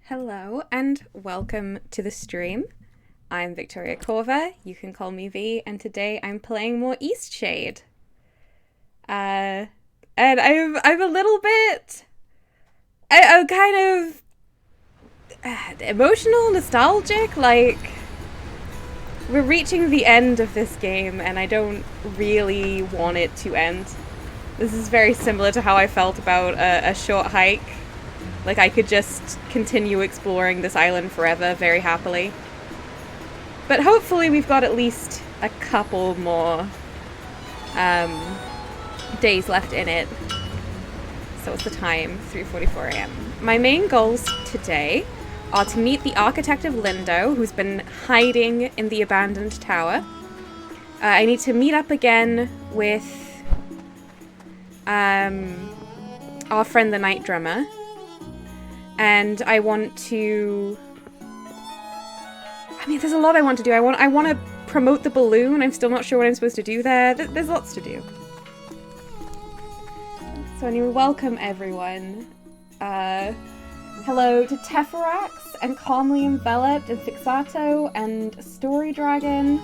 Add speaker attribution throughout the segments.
Speaker 1: Hello and welcome to the stream. I'm Victoria Corva, you can call me V, and today I'm playing more Eastshade. And I'm a little bit... I'm kind of emotional, nostalgic, like... We're reaching the end of this game and I don't really want it to end. This is very similar to how I felt about a short hike. Like, I could just continue exploring this island forever, very happily. But hopefully we've got at least a couple more days left in it. So what's the time? 3:44 a.m. My main goals today are to meet the architect of Lindo, who's been hiding in the abandoned tower. I need to meet up again with our friend the Night Drummer. And I want to... I mean, there's a lot I want to do. I want to promote the balloon. I'm still not sure what I'm supposed to do there. There's lots to do. So anyway, welcome everyone. Hello to Teferax and Calmly Enveloped and Fixato and Story Dragon.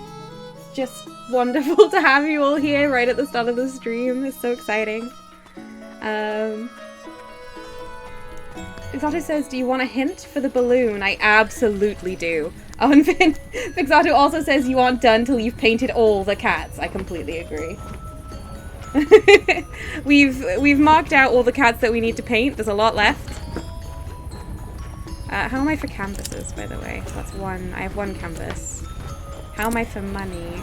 Speaker 1: Just wonderful to have you all here right at the start of the stream. It's so exciting. Fixato says, do you want a hint for the balloon? I absolutely do. Oh, and Fixato also says you aren't done till you've painted all the cats. I completely agree. We've marked out all the cats that we need to paint. There's a lot left. How am I for canvases, by the way? That's one. I have one canvas. How am I for money?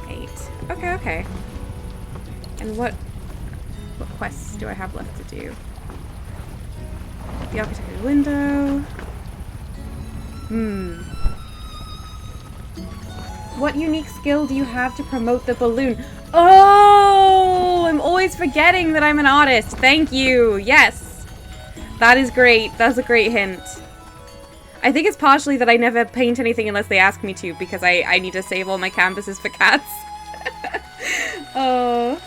Speaker 1: 8. Okay. And what quests do I have left to do? The architected window. What unique skill do you have to promote the balloon? Oh, I'm always forgetting that I'm an artist. Thank you. Yes. That is great. That's a great hint. I think it's partially that I never paint anything unless they ask me to, because I need to save all my canvases for cats. Oh.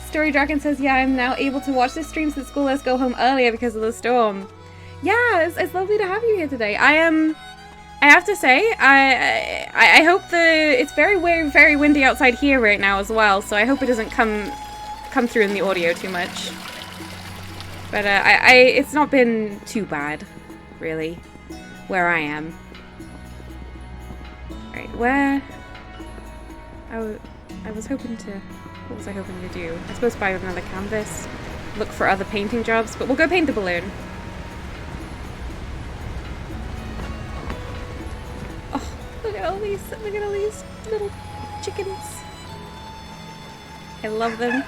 Speaker 1: Story Dragon says, yeah, I'm now able to watch the stream since school lets go home earlier because of the storm. Yeah, it's lovely to have you here today. I have to say, I hope it's very windy outside here right now as well, so I hope it doesn't come through in the audio too much. But it's not been too bad, really, where I am. Right, where I was hoping to... What was I hoping to do? I suppose buy another canvas, look for other painting jobs, but we'll go paint the balloon. Oh, look at all these little chickens. I love them.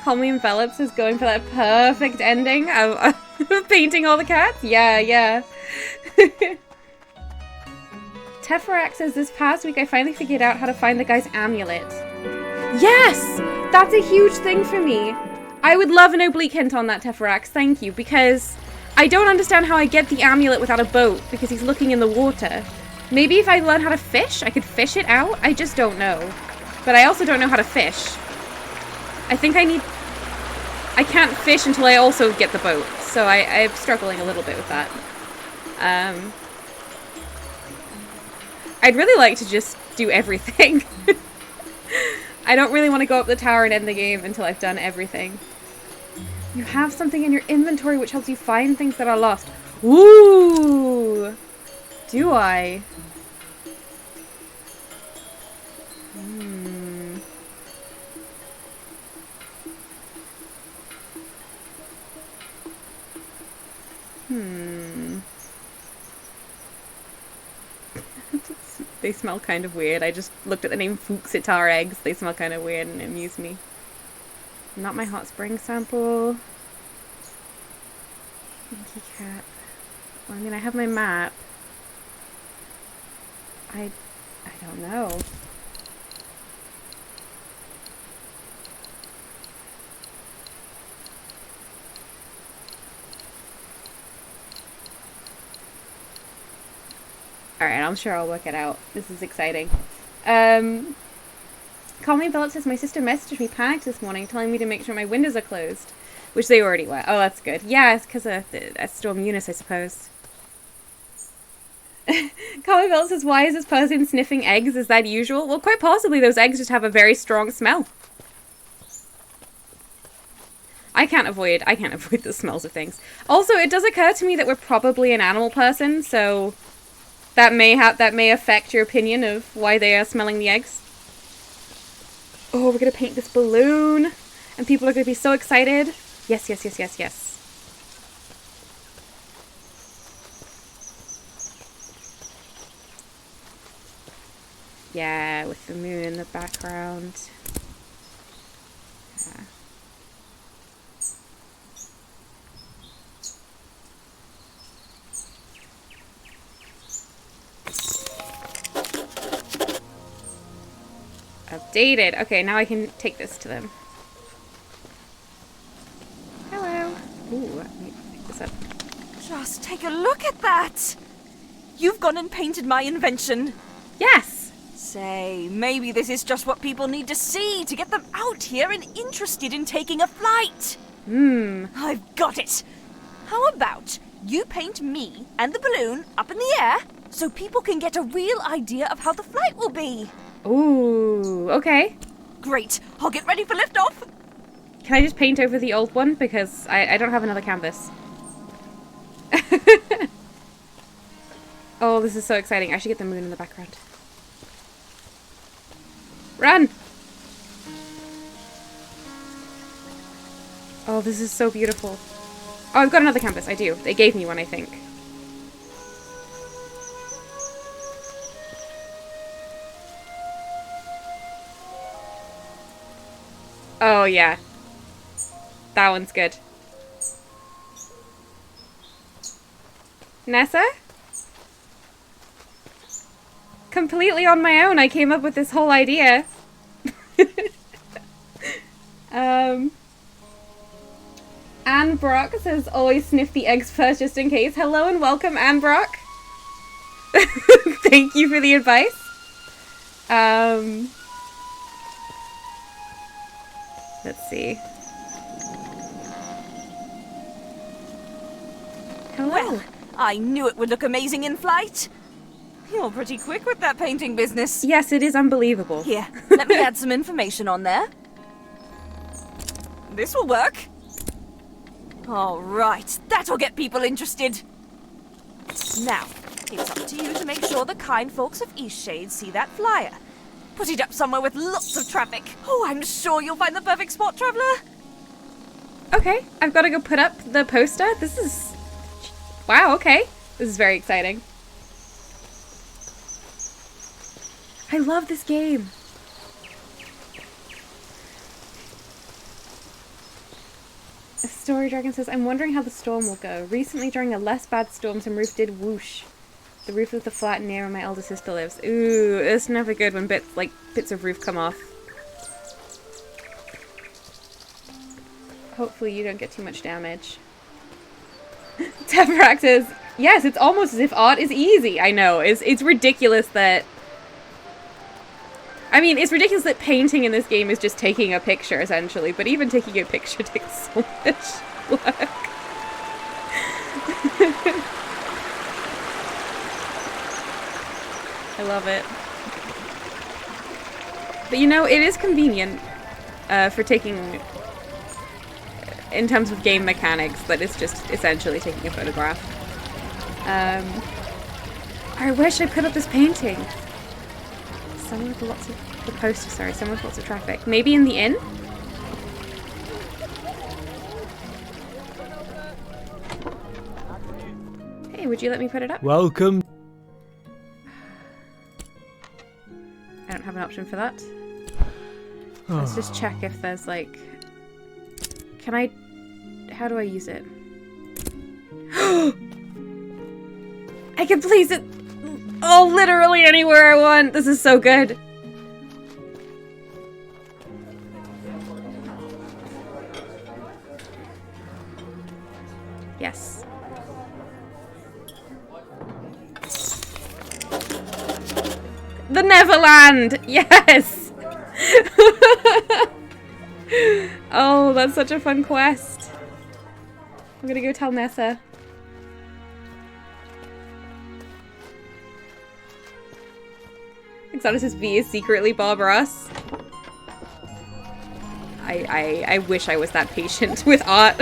Speaker 1: Call Me Envelopes is going for that perfect ending of painting all the cats? Yeah. Teferax says, this past week I finally figured out how to find the guy's amulet. Yes! That's a huge thing for me. I would love an oblique hint on that, Teferax. Thank you, because I don't understand how I get the amulet without a boat, because he's looking in the water. Maybe if I learn how to fish, I could fish it out? I just don't know. But I also don't know how to fish. I think I can't fish until I also get the boat, so I'm struggling a little bit with that. I'd really like to just do everything. I don't really want to go up the tower and end the game until I've done everything. You have something in your inventory which helps you find things that are lost. Ooh! Do I? They smell kind of weird. I just looked at the name Fuchsitar eggs. They smell kind of weird and it amused me. Not my hot spring sample. Pinky cat. Well, I mean, I have my map. I don't know. Alright, I'm sure I'll work it out. This is exciting. Call Me Bella says, my sister messaged me panicked this morning telling me to make sure my windows are closed. Which they already were. Oh, that's good. Yeah, it's because of Storm Eunice, I suppose. Call Me Bella says, why is this person sniffing eggs? Is that usual? Well, quite possibly those eggs just have a very strong smell. I can't avoid the smells of things. Also, it does occur to me that we're probably an animal person, so that may affect your opinion of why they are smelling the eggs. Oh, we're gonna paint this balloon, and people are gonna be so excited. Yes, yes, yes, yes, yes. Yeah, with the moon in the background. Yeah. Updated. Okay, now I can take this to them. Hello. Ooh, let me pick this up.
Speaker 2: Just take a look at that! You've gone and painted my invention.
Speaker 1: Yes!
Speaker 2: Say, maybe this is just what people need to see to get them out here and interested in taking a flight. I've got it. How about you paint me and the balloon up in the air so people can get a real idea of how the flight will be?
Speaker 1: Ooh, okay.
Speaker 2: Great. I'll get ready for liftoff.
Speaker 1: Can I just paint over the old one? Because I don't have another canvas. Oh, this is so exciting. I should get the moon in the background. Run! Oh, this is so beautiful. Oh, I've got another canvas. I do. They gave me one, I think. Oh, yeah. That one's good. Nessa? Completely on my own, I came up with this whole idea. Anne Brock says, always sniff the eggs first just in case. Hello and welcome, Anne Brock. Thank you for the advice. Let's see. Hello.
Speaker 2: Well, I knew it would look amazing in flight. You're pretty quick with that painting business.
Speaker 1: Yes, it is unbelievable.
Speaker 2: Here, let me add some information on there. This will work. All right, that'll get people interested. Now, it's up to you to make sure the kind folks of Eastshade see that flyer. Put it up somewhere with lots of traffic. Oh, I'm sure you'll find the perfect spot, Traveller.
Speaker 1: Okay, I've got to go put up the poster. This is... Wow, okay. This is very exciting. I love this game. A Story Dragon says, I'm wondering how the storm will go. Recently, during a less bad storm, some roof did whoosh. The roof of the flat near where my elder sister lives. Ooh, it's never good when bits of roof come off. Hopefully you don't get too much damage. Tevrak says, yes, it's almost as if art is easy. I know, it's ridiculous that... I mean, it's ridiculous that painting in this game is just taking a picture, essentially, but even taking a picture takes so much work. I love it. But you know, it is convenient for taking, in terms of game mechanics, that it's just essentially taking a photograph. I wish I put up this painting. Someone with lots of, the poster, sorry, someone with lots of traffic. Maybe in the inn? Hey, would you let me put it up?
Speaker 3: Welcome.
Speaker 1: I don't have an option for that. Let's just check if there's like... Can I... How do I use it? I can place it... Oh, literally anywhere I want! This is so good! Yes. The Neverland! Yes! Oh, that's such a fun quest. I'm gonna go tell Nessa. Exoticist V is secretly Bob Ross. I wish I was that patient with art.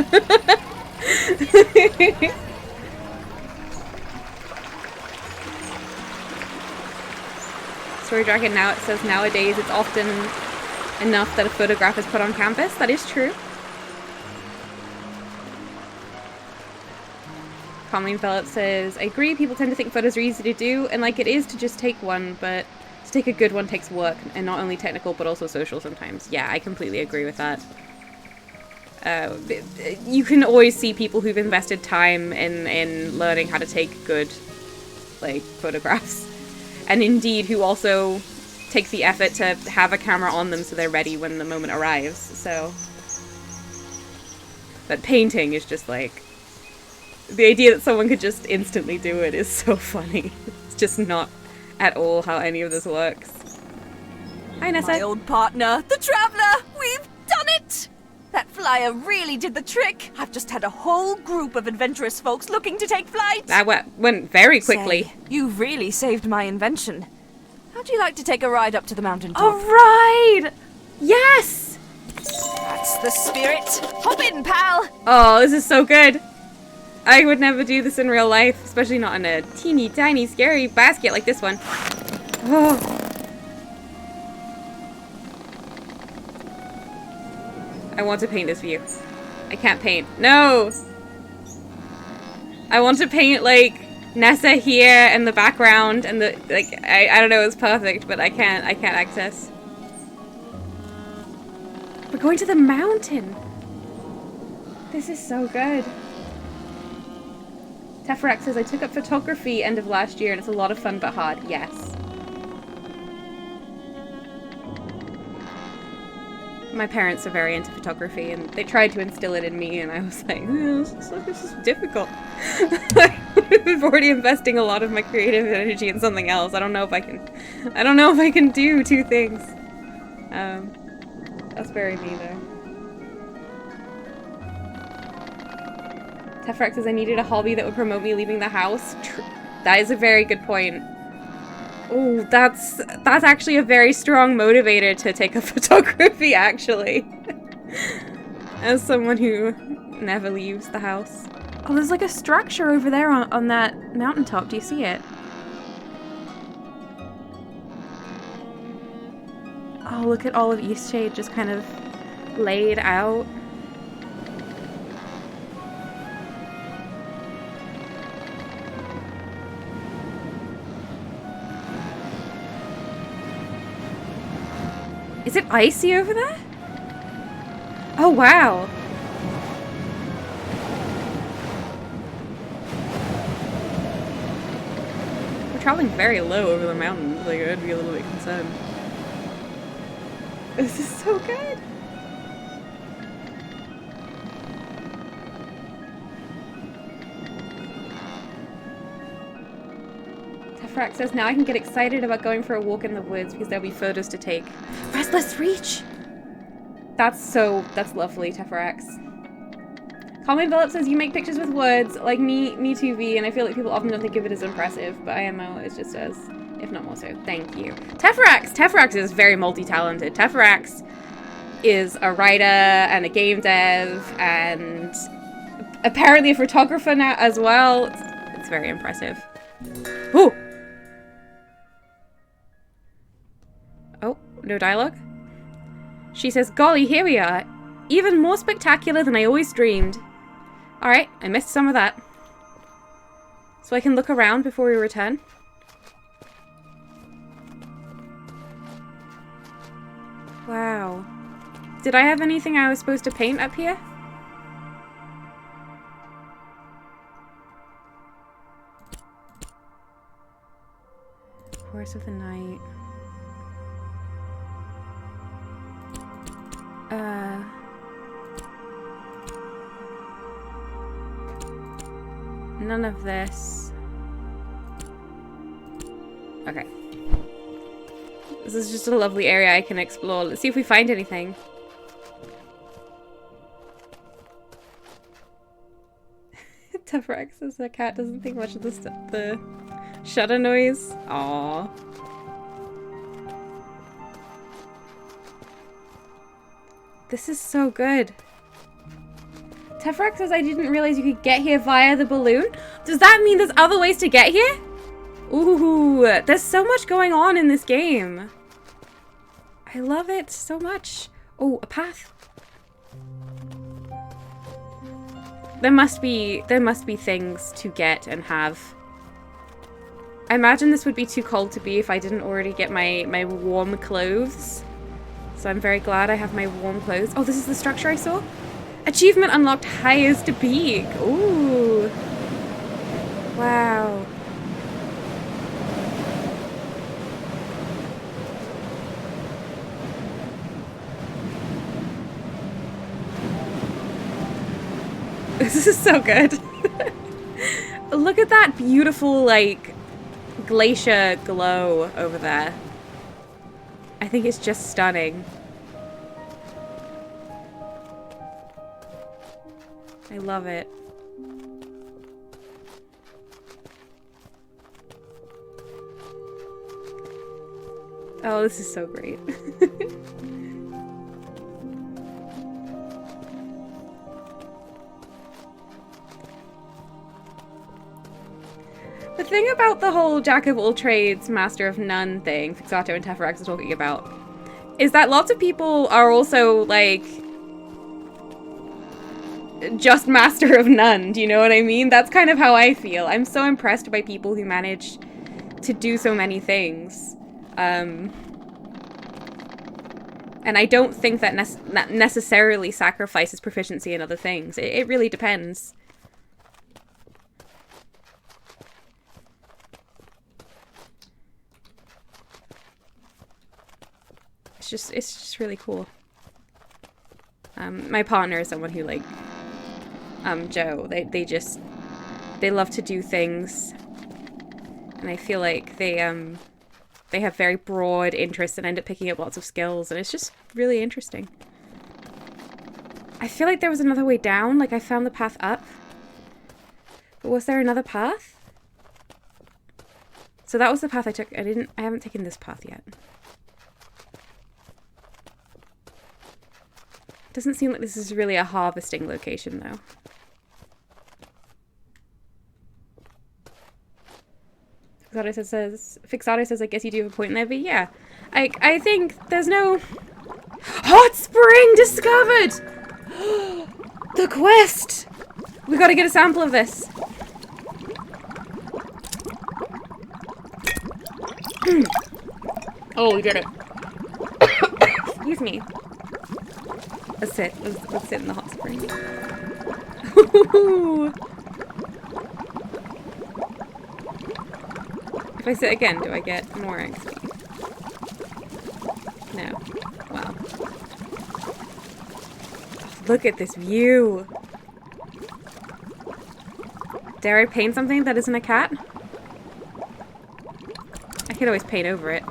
Speaker 1: Story Dragon now, it says nowadays it's often enough that a photograph is put on campus. That is true. Colleen Phillips says, I agree, people tend to think photos are easy to do, and like it is to just take one, but to take a good one takes work, and not only technical but also social sometimes. Yeah, I completely agree with that. You can always see people who've invested time in learning how to take good, like, photographs. And indeed, who also take the effort to have a camera on them so they're ready when the moment arrives, so. But painting is just like, the idea that someone could just instantly do it is so funny. It's just not at all how any of this works. Hi, Nessa.
Speaker 2: My old partner, the Traveller! We've done it! That flyer really did the trick. I've just had a whole group of adventurous folks looking to take flight.
Speaker 1: That went very quickly.
Speaker 2: Say, you've really saved my invention. How'd you like to take a ride up to the mountaintop?
Speaker 1: A ride! Yes!
Speaker 2: That's the spirit. Hop in, pal!
Speaker 1: Oh, this is so good. I would never do this in real life, especially not in a teeny tiny scary basket like this one. Oh. I want to paint this view. I can't paint. No! I want to paint, like, Nessa here in the background and the, like, I don't know, it's perfect, but I can't access. We're going to the mountain! This is so good. Teferax says, I took up photography end of last year and it's a lot of fun but hard. Yes. My parents are very into photography and they tried to instill it in me and I was like, this is difficult. I'm already investing a lot of my creative energy in something else. I don't know if I can do two things. That's very me though. Tefrax says I needed a hobby that would promote me leaving the house. That is a very good point. Oh, that's actually a very strong motivator to take up photography, actually. As someone who never leaves the house. Oh, there's like a structure over there on that mountaintop. Do you see it? Oh, look at all of Eastshade just kind of laid out. Is it icy over there? Oh, wow. We're traveling very low over the mountains. Like, I'd be a little bit concerned. This is so good. Tefrax says, now I can get excited about going for a walk in the woods because there'll be photos to take. Restless Reach! That's lovely, Tefrax. Colin Phillips says, you make pictures with words, like me too, V, and I feel like people often don't think of it as impressive, but IMO is just as, if not more so. Thank you. Tefrax is very multi-talented. Tefrax is a writer and a game dev and apparently a photographer now as well. It's very impressive. Ooh! Oh, no dialogue? She says, golly, here we are. Even more spectacular than I always dreamed. Alright, I missed some of that. So I can look around before we return. Wow. Did I have anything I was supposed to paint up here? Chorus of the Night. None of this. Okay. This is just a lovely area I can explore. Let's see if we find anything. Tefrex says the cat doesn't think much of the shutter noise. Aww. This is so good. Tefrex says I didn't realize you could get here via the balloon. Does that mean there's other ways to get here? Ooh, there's so much going on in this game. I love it so much. Oh, a path. There must be things to get and have. I imagine this would be too cold to be if I didn't already get my warm clothes. So I'm very glad I have my warm clothes. Oh, this is the structure I saw? Achievement unlocked highest peak. Ooh. Wow. This is so good. Look at that beautiful, like, glacier glow over there. I think it's just stunning. I love it. Oh, this is so great. The thing about the whole jack of all trades, master of none thing Fixato and Teferax are talking about is that lots of people are also, like, just master of none. Do you know what I mean? That's kind of how I feel. I'm so impressed by people who manage to do so many things. And I don't think that necessarily sacrifices proficiency in other things. It really depends. It's just really cool. My partner is someone who, like, Joe, they love to do things, and I feel like they have very broad interests and end up picking up lots of skills, and it's just really interesting. I feel like there was another way down, like I found the path up, but was there another path? So that was the path I took. I haven't taken this path yet. Doesn't seem like this is really a harvesting location, though. Fixato says, I guess you do have a point there, but yeah. I think there's no... Hot spring discovered! The quest! We gotta get a sample of this. Oh, we did it. Excuse me. Let's sit. Let's sit in the hot spring. If I sit again, do I get more XP? No. Wow. Oh, look at this view. Dare I paint something that isn't a cat? I could always paint over it.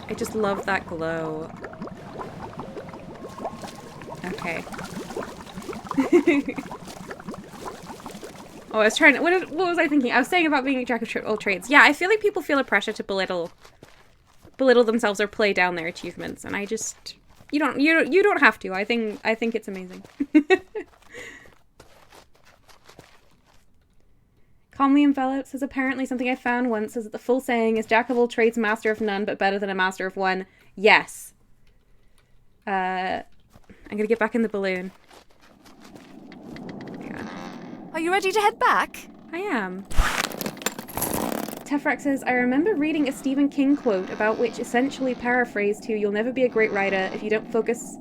Speaker 1: I just love that glow. Okay. Oh, I was trying to... What was I thinking? I was saying about being a jack of all trades. Yeah, I feel like people feel a pressure to belittle themselves or play down their achievements, and I just... You don't have to. I think it's amazing. Calmly enveloped says, apparently something I found once says that the full saying is jack of all trades, master of none, but better than a master of one. Yes. I'm gonna get back in the balloon.
Speaker 2: Are you ready to head back?
Speaker 1: I am. Tefrax says, I remember reading a Stephen King quote about which essentially paraphrased to, you'll never be a great writer if you don't focus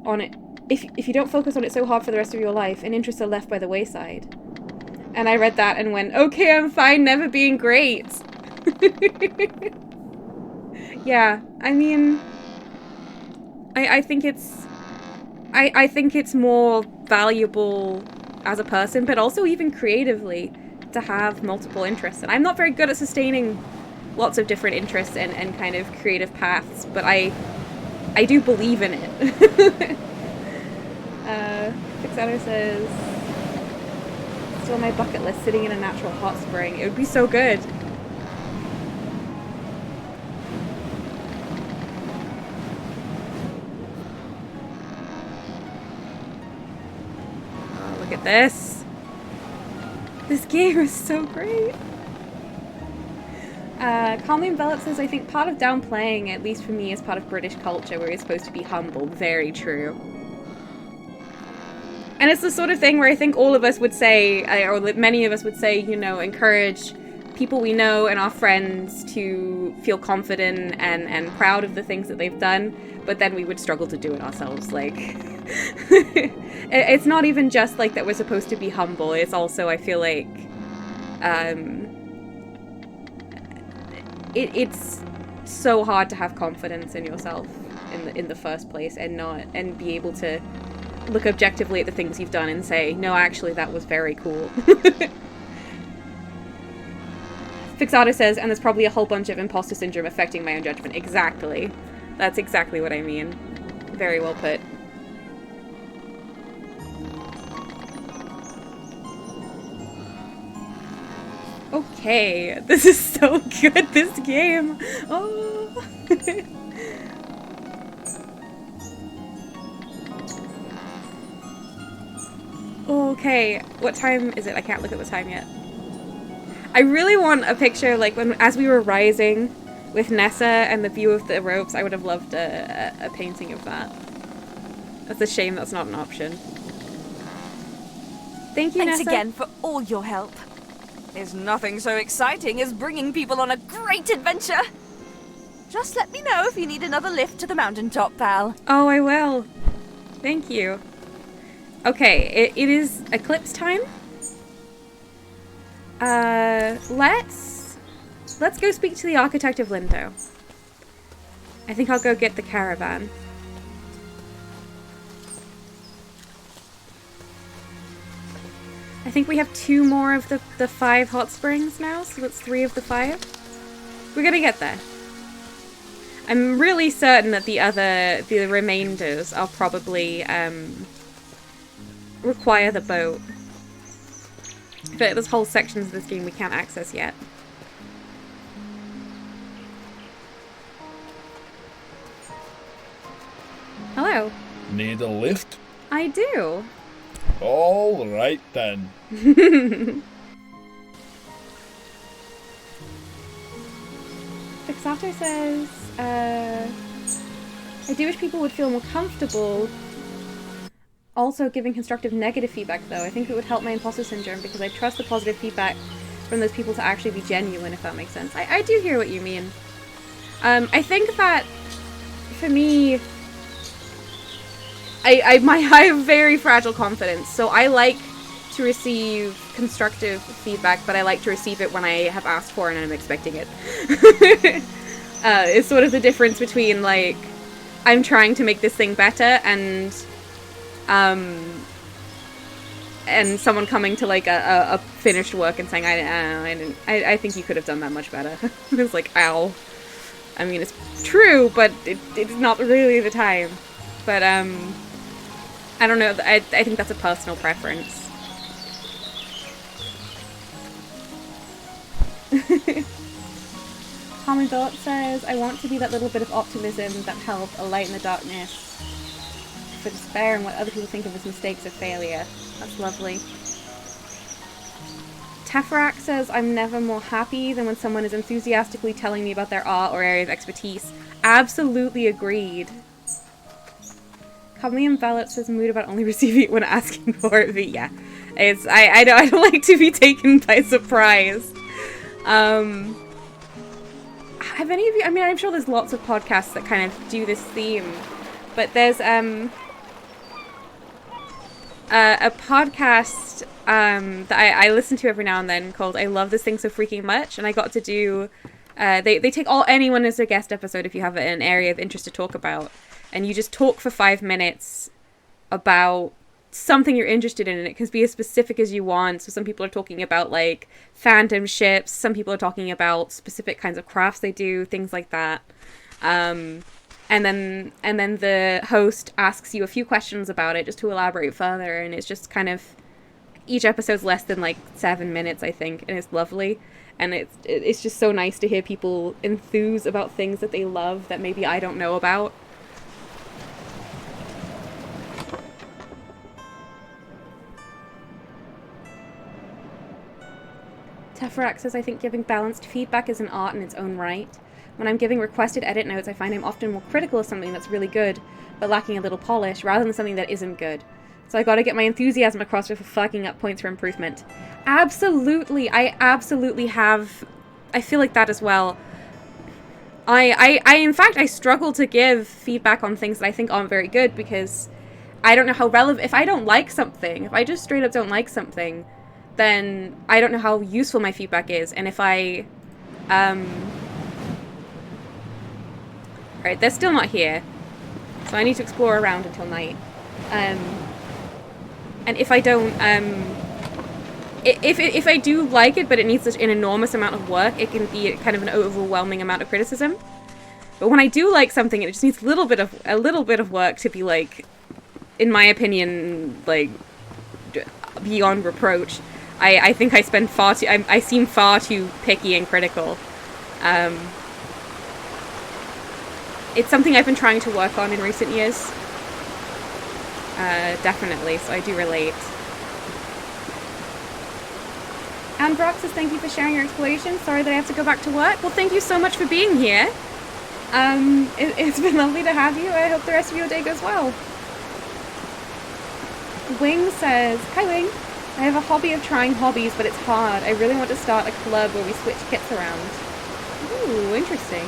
Speaker 1: on it. If you don't focus on it so hard for the rest of your life, and interests are left by the wayside. And I read that and went, okay, I'm fine never being great. Yeah, I mean, I think it's, I think it's more valuable as a person, but also even creatively, to have multiple interests. And I'm not very good at sustaining lots of different interests and kind of creative paths, but I do believe in it. Fixator says, still on my bucket list, sitting in a natural hot spring. It would be so good. Oh, look at this. This game is so great. Calmly Enveloped says, I think part of downplaying, at least for me, is part of British culture where you're supposed to be humble. Very true. And it's the sort of thing where I think all of us would say, or many of us would say, you know, encourage people we know and our friends to feel confident and proud of the things that they've done, but then we would struggle to do it ourselves. Like, it's not even just like that we're supposed to be humble. It's also, I feel like, it's so hard to have confidence in yourself in the first place and be able to look objectively at the things you've done and say, no, actually, that was very cool. Fixato says, and there's probably a whole bunch of imposter syndrome affecting my own judgment. Exactly. That's exactly what I mean. Very well put. Okay, this is so good, this game. Oh. Okay, what time is it? I can't look at the time yet. I really want a picture, like, as we were rising with Nessa and the view of the ropes. I would have loved a painting of that. That's a shame that's not an option. Thank you,
Speaker 2: Thanks
Speaker 1: Nessa.
Speaker 2: again for all your help. There's nothing so exciting as bringing people on a great adventure. Just let me know if you need another lift to the mountaintop, pal.
Speaker 1: Oh, I will. Thank you. Okay, it is eclipse time. Let's go speak to the architect of Lindo. I think I'll go get the caravan. I think we have 2 more of the 5 hot springs now, so that's 3 of the 5. We're gonna get there. I'm really certain that the remainders are probably, require the boat. But there's whole sections of this game we can't access yet. Hello.
Speaker 3: Need a lift?
Speaker 1: I do.
Speaker 3: All right then.
Speaker 1: Fixato says, I do wish people would feel more comfortable also giving constructive negative feedback, though. I think it would help my imposter syndrome because I trust the positive feedback from those people to actually be genuine, if that makes sense. I do hear what you mean. I think that, for me, I have very fragile confidence, so I like to receive constructive feedback, but I like to receive it when I have asked for it and I'm expecting it. It's sort of the difference between, like, I'm trying to make this thing better and someone coming to, like, a finished work and saying, I think you could have done that much better. It's like, ow. I mean, it's true, but it's not really the time. But, I don't know, I think that's a personal preference. Common Thought says, I want to be that little bit of optimism that helps a light in the darkness for despair and what other people think of as mistakes or failure. That's lovely. Teferac says, I'm never more happy than when someone is enthusiastically telling me about their art or area of expertise. Absolutely agreed. Commonly Enveloped says, mood about only receiving it when asking for it, but yeah. It's, I don't like to be taken by surprise. Have any of you, I mean, I'm sure there's lots of podcasts that kind of do this theme, but there's, a podcast that I listen to every now and then called I Love This Thing So Freaking Much, and I got to do they take anyone as a guest episode if you have an area of interest to talk about, and you just talk for 5 minutes about something you're interested in, and it can be as specific as you want. So some people are talking about like fandom ships, some people are talking about specific kinds of crafts they do, things like that. And then the host asks you a few questions about it just to elaborate further, and it's just kind of, each episode's less than like 7 minutes, I think, and it's lovely. And it's just so nice to hear people enthuse about things that they love that maybe I don't know about. Teferax says, I think giving balanced feedback is an art in its own right. When I'm giving requested edit notes, I find I'm often more critical of something that's really good, but lacking a little polish, rather than something that isn't good. So I gotta get my enthusiasm across for flagging up points for improvement. Absolutely, I absolutely have. I feel like that as well. I in fact, I struggle to give feedback on things that I think aren't very good, because I don't know how relevant, if I don't like something, if I just straight up don't like something, then I don't know how useful my feedback is. And if I, Alright, they're still not here, so I need to explore around until night. And if I don't, if I do like it, but it needs such an enormous amount of work, it can be kind of an overwhelming amount of criticism. But when I do like something, and it just needs a little bit of work to be like, in my opinion, like beyond reproach, I think I spend far too, I seem far too picky and critical. It's something I've been trying to work on in recent years. Definitely, so I do relate. And Brock says, thank you for sharing your exploration. Sorry that I have to go back to work. Well, thank you so much for being here. It's been lovely to have you. I hope the rest of your day goes well. Wing says, hi Wing. I have a hobby of trying hobbies, but it's hard. I really want to start a club where we switch kits around. Ooh, interesting.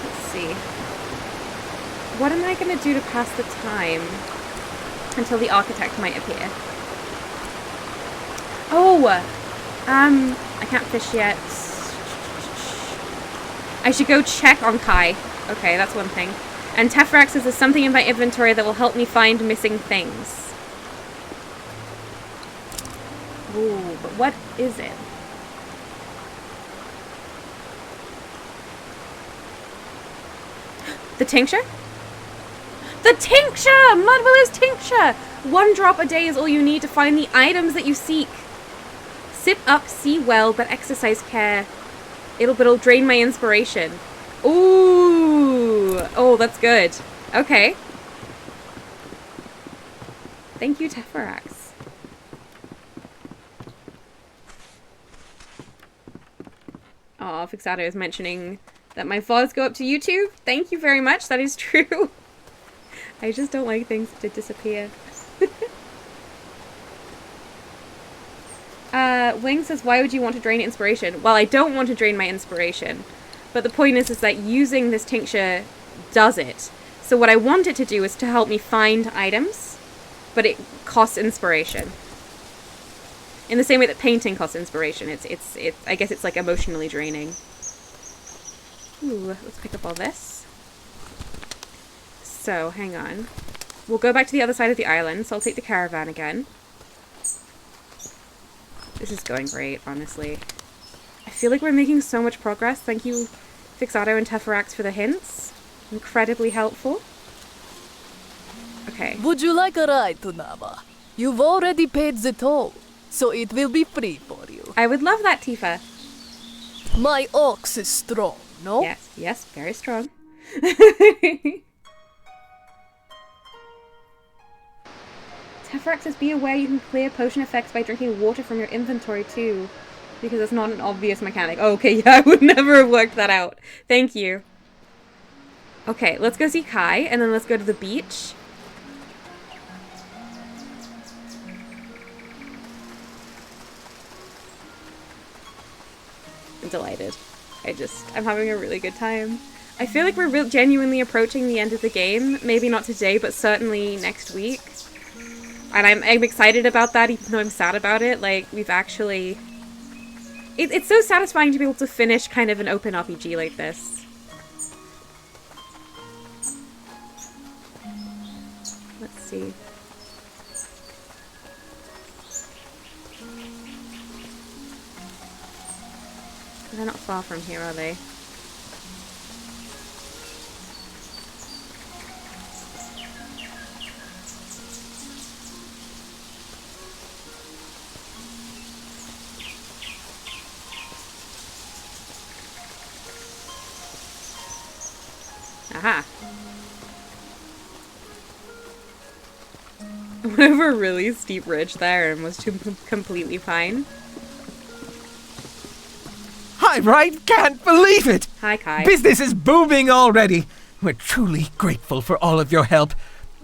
Speaker 1: Let's see. What am I going to do to pass the time until the architect might appear? Oh! I can't fish yet. I should go check on Kai. Okay, that's one thing. And Teferax says there's something in my inventory that will help me find missing things. Ooh, but what is it? The tincture? The tincture! Mudwiller's tincture! 1 drop a day is all you need to find the items that you seek. Sip up, see well, but exercise care. It'll drain my inspiration. Ooh! Oh, that's good. Okay. Thank you, Teferax. Oh, Fixato is mentioning that my VODs go up to YouTube. Thank you very much. That is true. I just don't like things to disappear. Wing says, why would you want to drain inspiration? Well, I don't want to drain my inspiration. But the point is that using this tincture does it. So what I want it to do is to help me find items, but it costs inspiration. In the same way that painting costs inspiration. I guess it's like emotionally draining. Ooh, let's pick up all this. So, hang on. We'll go back to the other side of the island, so I'll take the caravan again. This is going great, honestly. I feel like we're making so much progress. Thank you, Fixato and Teferax, for the hints. Incredibly helpful. Okay.
Speaker 4: Would you like a ride to Nava? You've already paid the toll, so it will be free for you.
Speaker 1: I would love that, Tifa.
Speaker 4: My ox is strong, no?
Speaker 1: Yes, very strong. Teferax says, be aware you can clear potion effects by drinking water from your inventory too. Because it's not an obvious mechanic. Oh, okay, yeah, I would never have worked that out. Thank you. Okay, let's go see Kai, and then let's go to the beach. I'm delighted. I'm having a really good time. I feel like we're genuinely approaching the end of the game. Maybe not today, but certainly next week. And I'm excited about that, even though I'm sad about it. Like, we've actually... It's so satisfying to be able to finish kind of an open RPG like this. Let's see. They're not far from here, are they? Aha. I went over a really steep ridge there and was completely fine.
Speaker 5: Hi, right? Can't believe it!
Speaker 1: Hi, Kai.
Speaker 5: Business is booming already. We're truly grateful for all of your help.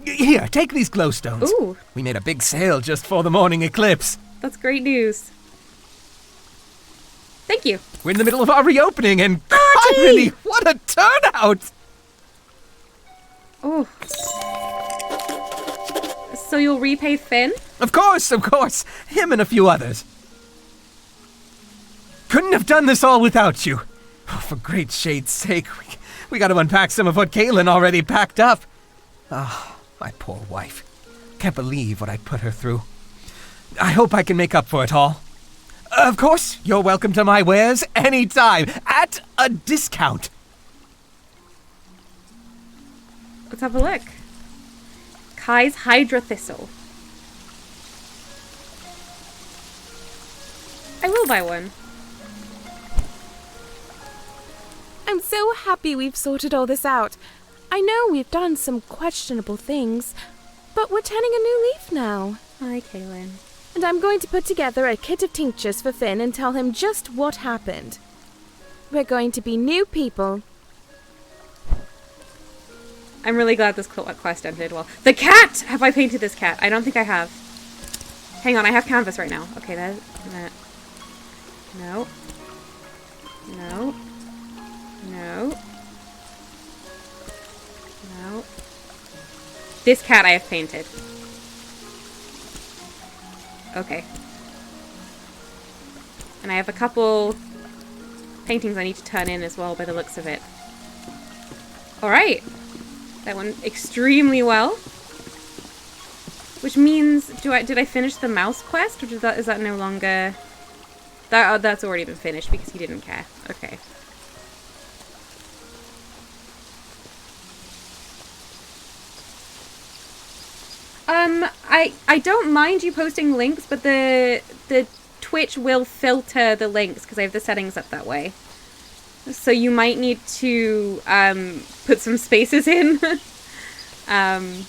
Speaker 5: Here, take these glowstones.
Speaker 1: Ooh.
Speaker 5: We made a big sale just for the morning eclipse.
Speaker 1: That's great news. Thank you.
Speaker 5: We're in the middle of our reopening and...
Speaker 1: Party!
Speaker 5: Irony! What a turnout!
Speaker 1: Oh. So you'll repay Finn?
Speaker 5: Of course. Him and a few others. Couldn't have done this all without you. Oh, for great shade's sake, we got to unpack some of what Kaylin already packed up. Ah, my poor wife. Can't believe what I put her through. I hope I can make up for it all. Of course, you're welcome to my wares anytime, at a discount.
Speaker 1: Let's have a look. Kai's Hydra Thistle. I will buy one.
Speaker 6: I'm so happy we've sorted all this out. I know we've done some questionable things, but we're turning a new leaf now.
Speaker 1: Hi, Kaylin.
Speaker 6: And I'm going to put together a kit of tinctures for Finn and tell him just what happened. We're going to be new people.
Speaker 1: I'm really glad this quest ended well. The cat! Have I painted this cat? I don't think I have. Hang on, I have canvas right now. Okay, that. No. No. No. No. This cat I have painted. Okay. And I have a couple paintings I need to turn in as well by the looks of it. Alright. That went extremely well. Which means, did I finish the mouse quest? Or is that no longer... that's already been finished because he didn't care. Okay. I don't mind you posting links, but the Twitch will filter the links because I have the settings up that way. So you might need to put some spaces in. I'm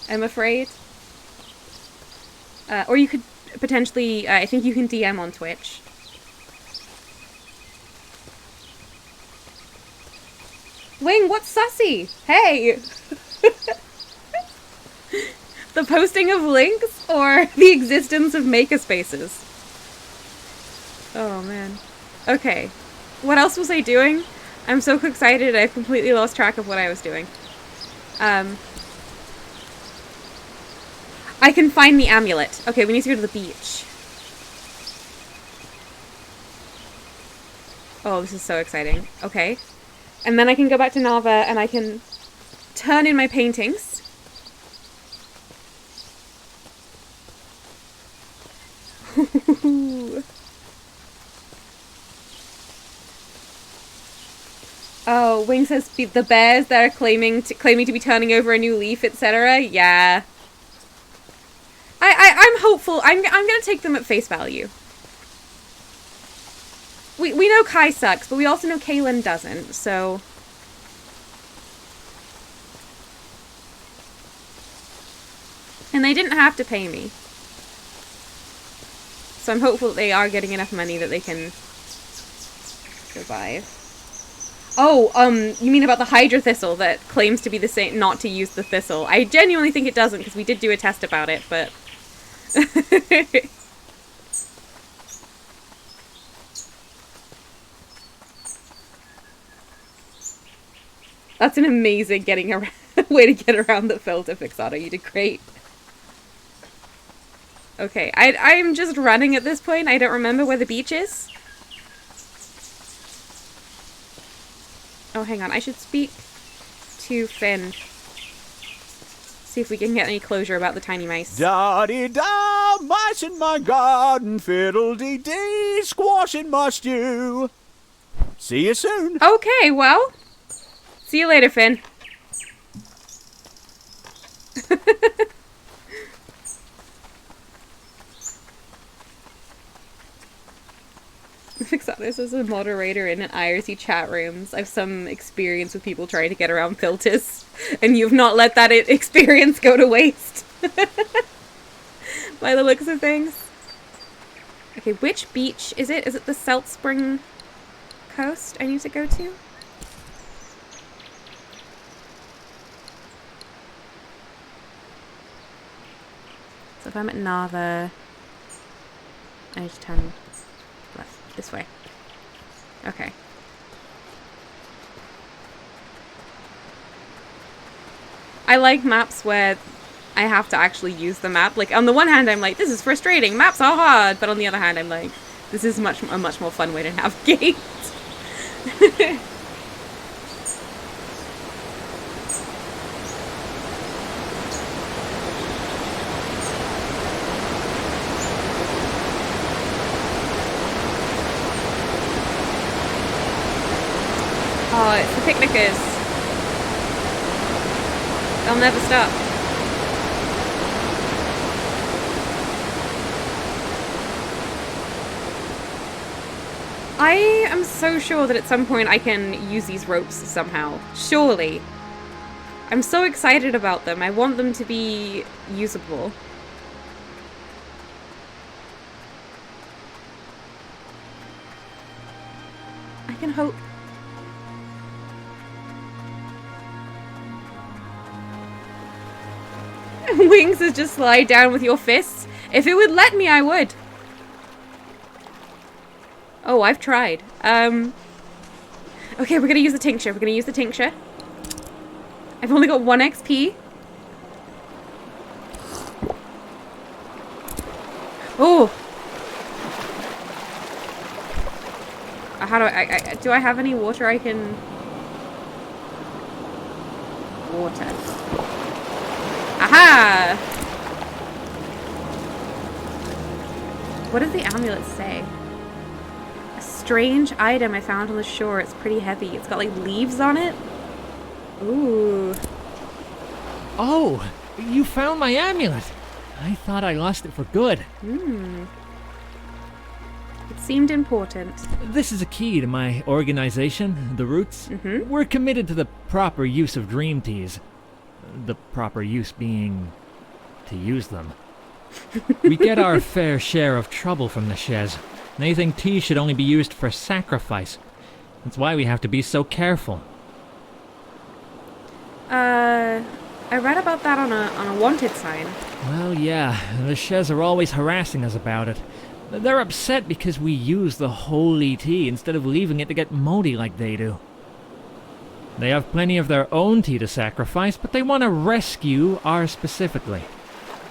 Speaker 1: afraid. Or you could potentially, I think you can DM on Twitch. Wing, what's sussy? Hey! The posting of links or the existence of makerspaces? Oh man. Okay. What else was I doing? I'm so excited I've completely lost track of what I was doing. I can find the amulet. Okay, we need to go to the beach. Oh, this is so exciting. Okay. And then I can go back to Nava and I can turn in my paintings. Oh, Wing says the bears that are claiming to be turning over a new leaf, etc. Yeah. I'm hopeful. I'm gonna take them at face value. We know Kai sucks, but we also know Kaylin doesn't, so... And they didn't have to pay me. So I'm hopeful that they are getting enough money that they can survive. Oh, you mean about the Hydra Thistle that claims to be the same, not to use the thistle. I genuinely think it doesn't, because we did do a test about it, but... That's an amazing getting around way to get around the filter, Fixato. You did great. Okay, I'm just running at this point. I don't remember where the beach is. Oh, hang on. I should speak to Finn. See if we can get any closure about the tiny mice.
Speaker 7: Da-dee-da, mice in my garden, fiddle-dee-dee, squash in my stew. See you soon.
Speaker 1: Okay, well. See you later, Finn. Fixatus as a moderator in an IRC chat rooms. I have some experience with people trying to get around filters, and you've not let that experience go to waste. By the looks of things. Okay, which beach is it? Is it the Salt Spring coast I need to go to? So if I'm at Nava, I need to turn left. This way. Okay. I like maps where I have to actually use the map. Like, on the one hand, I'm like, this is frustrating. Maps are hard. But on the other hand, I'm like, this is a much more fun way to navigate. Oh, it's the picnickers. They'll never stop. I am so sure that at some point I can use these ropes somehow. Surely. I'm so excited about them. I want them to be usable. I can hope. Wings is just slide down with your fists. If it would let me, I would. Oh, I've tried. Okay, we're gonna use the tincture. We're gonna use the tincture. I've only got 1 XP. Oh! How do I have any water I can... Water. Aha! What does the amulet say? A strange item I found on the shore. It's pretty heavy. It's got like leaves on it. Ooh.
Speaker 8: Oh, you found my amulet. I thought I lost it for good.
Speaker 1: It seemed important.
Speaker 8: This is a key to my organization, the Roots. We're committed to the proper use of Dreamteas. The proper use being to use them. We get our fair share of trouble from the Shez. They think tea should only be used for sacrifice. That's why we have to be so careful.
Speaker 1: I read about that on a wanted sign.
Speaker 8: Well, yeah, the Shez are always harassing us about it. They're upset because we use the holy tea instead of leaving it to get moldy like they do. They have plenty of their own tea to sacrifice, but they want to rescue ours specifically.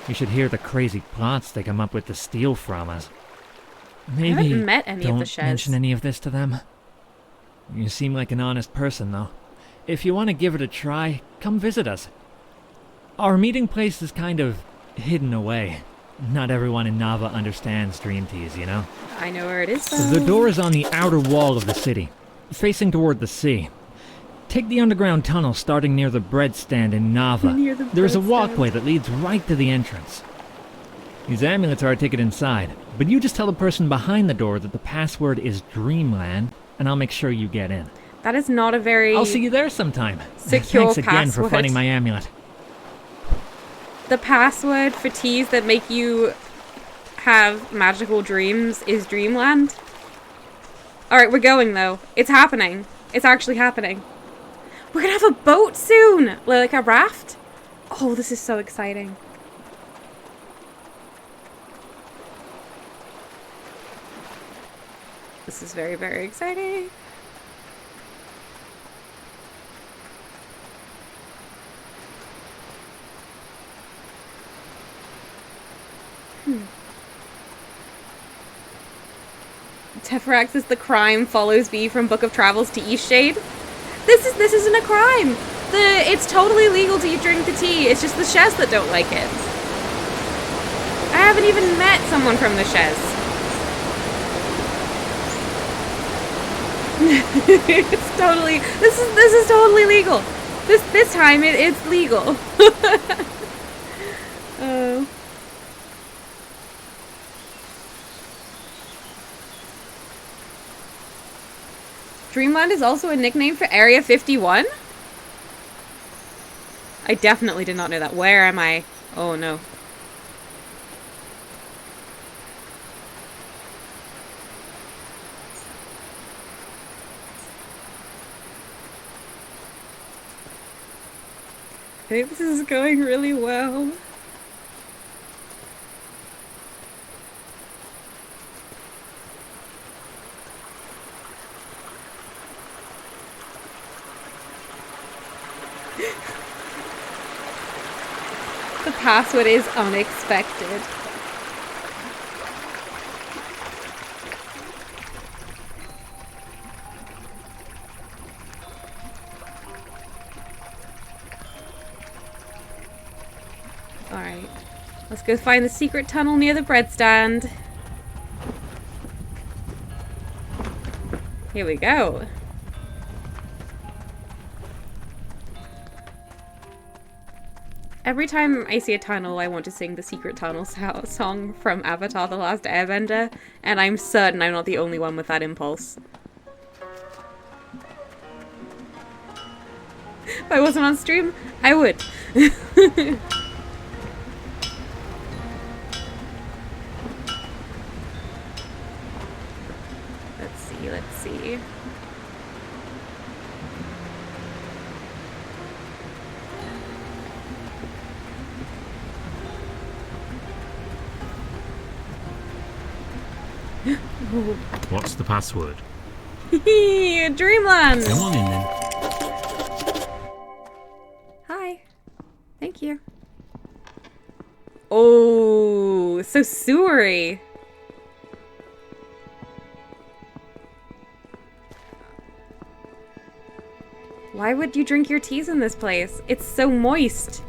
Speaker 8: You should hear the crazy plots they come up with to steal from us. Maybe
Speaker 1: I haven't met any of the Shez.
Speaker 8: Don't mention any of this to them. You seem like an honest person, though. If you want to give it a try, come visit us. Our meeting place is kind of hidden away. Not everyone in Nava understands Dreamteas, you know?
Speaker 1: I know where it is, though.
Speaker 8: The door is on the outer wall of the city, facing toward the sea. Take the underground tunnel starting near the bread stand in Nava. There's a walkway that leads right to the entrance. These amulets are a ticket inside, but you just tell the person behind the door that the password is Dreamland, and I'll make sure you get in.
Speaker 1: That is not a very...
Speaker 8: I'll see you there sometime.
Speaker 1: secure
Speaker 8: Thanks again for
Speaker 1: password.
Speaker 8: finding my amulet.
Speaker 1: The password for teas that make you have magical dreams is Dreamland. Alright, we're going though. It's happening. It's actually happening. We're gonna have a boat soon! Like a raft? Oh, this is so exciting. This is very, very exciting. Teferax says the crime follows V from Book of Travels to Eastshade. This isn't a crime. It's totally legal to drink the tea. It's just the Shez that don't like it. I haven't even met someone from the Shez. It's totally. This is totally legal. This time it's legal. Oh. Dreamland is also a nickname for Area 51? I definitely did not know that. Where am I? Oh no. I think this is going really well. The password is unexpected. Alright. Let's go find the secret tunnel near the bread stand. Here we go. Every time I see a tunnel, I want to sing the secret tunnel song from Avatar: The Last Airbender, and I'm certain I'm not the only one with that impulse. If I wasn't on stream, I would. Let's see.
Speaker 9: What's the password?
Speaker 1: Dreamland!
Speaker 9: Come on in then.
Speaker 1: Hi. Thank you. Oh, so sewery. Why would you drink your teas in this place? It's so moist.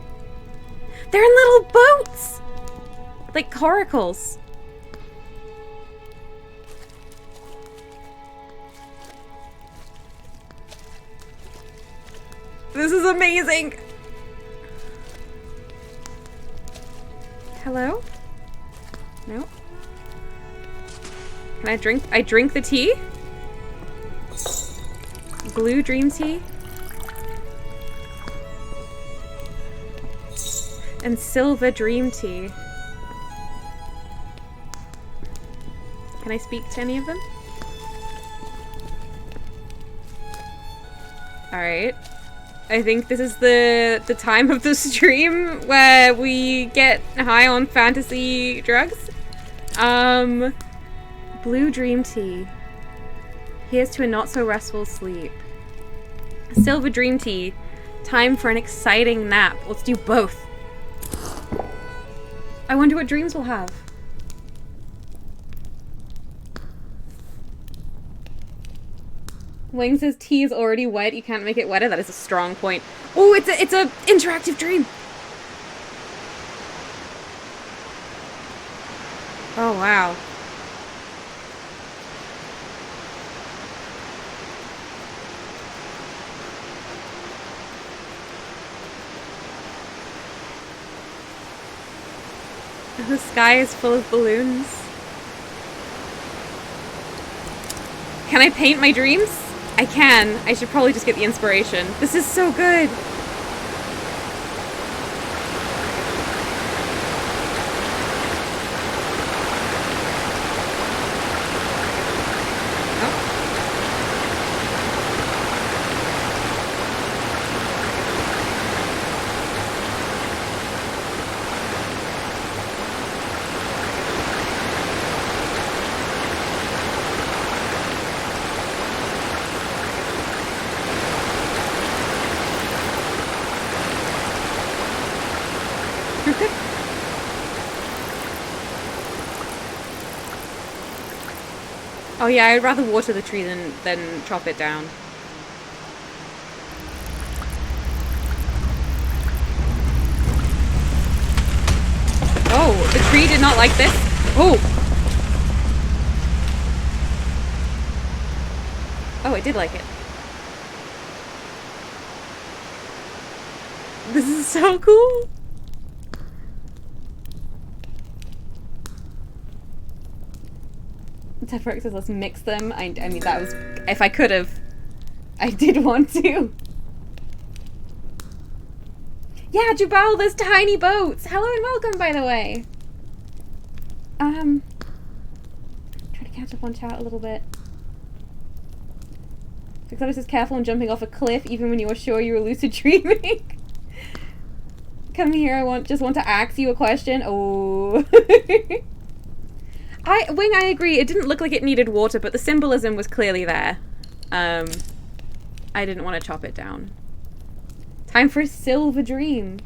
Speaker 1: They're in little boats! Like coracles. This is amazing! Hello? No? Can I drink? I drink the tea? Blue dream tea? And silver dream tea. Can I speak to any of them? Alright. I think this is the time of the stream where we get high on fantasy drugs. Blue dream tea. Here's to a not so restful sleep. Silver dream tea. Time for an exciting nap. Let's do both. I wonder what dreams we'll have. Wing says tea is already wet. You can't make it wetter. That is a strong point. Oh, it's a interactive dream. Oh wow. The sky is full of balloons. Can I paint my dreams? I can. I should probably just get the inspiration. This is so good. Oh yeah, I'd rather water the tree than chop it down. Oh, the tree did not like this. Oh! Oh, it did like it. This is so cool! Tefrex says let's mix them. I mean, that was... If I could have, I did want to. Yeah, Jubal, there's tiny boats! Hello and welcome, by the way! Try to catch up on chat a little bit. Fixato says careful when jumping off a cliff, even when you are sure you are lucid dreaming. Come here, just want to ask you a question. Oh. Wing, I agree. It didn't look like it needed water, but the symbolism was clearly there. I didn't want to chop it down. Time for a silver dream.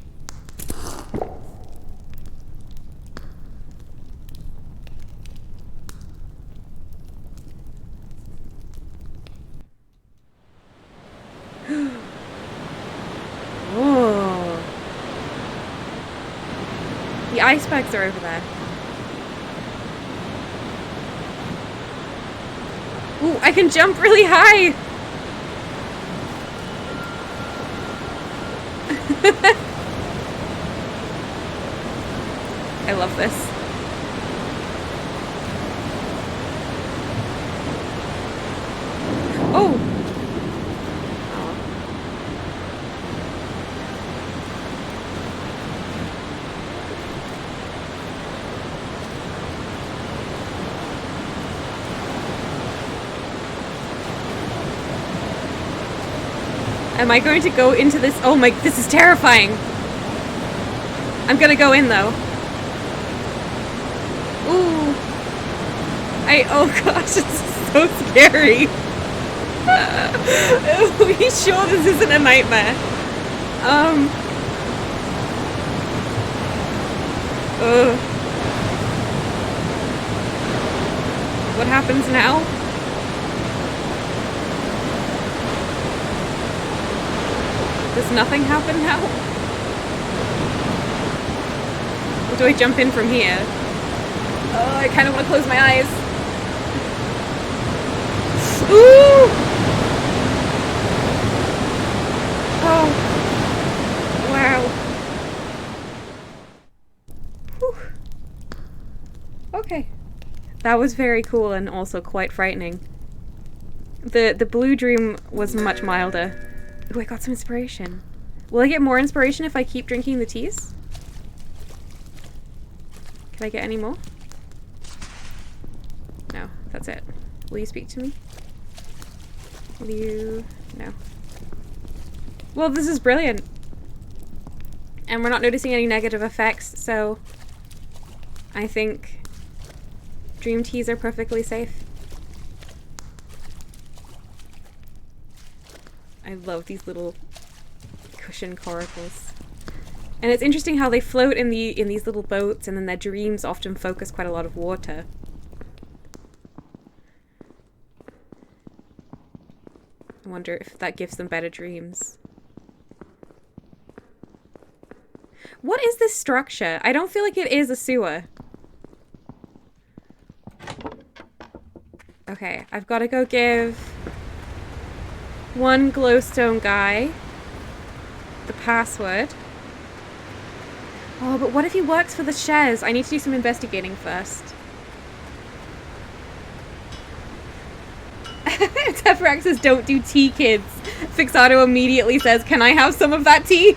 Speaker 1: Oh. The icebergs are over there. Ooh, I can jump really high! I love this. Oh! Am I going to go into this? Oh my, this is terrifying. I'm gonna go in though. Ooh. Oh gosh, it's so scary. Are we sure this isn't a nightmare? What happens now? Does nothing happen now? Or do I jump in from here? Oh, I kind of want to close my eyes. Ooh! Oh. Wow. Whew. Okay. That was very cool and also quite frightening. The blue dream was much milder. Ooh, I got some inspiration. Will I get more inspiration if I keep drinking the teas? Can I get any more? No, that's it. Will you speak to me? Will you... No. Well, this is brilliant. And we're not noticing any negative effects, so... I think... Dream teas are perfectly safe. I love these little cushion coracles. And it's interesting how they float in these little boats, and then their dreams often focus quite a lot of water. I wonder if that gives them better dreams. What is this structure? I don't feel like it is a sewer. Okay, I've got to go give one glowstone guy the password. Oh, but what if he works for the Shez? I need to do some investigating first. Tefrax says, don't do tea, kids. Fixato immediately says, can I have some of that tea?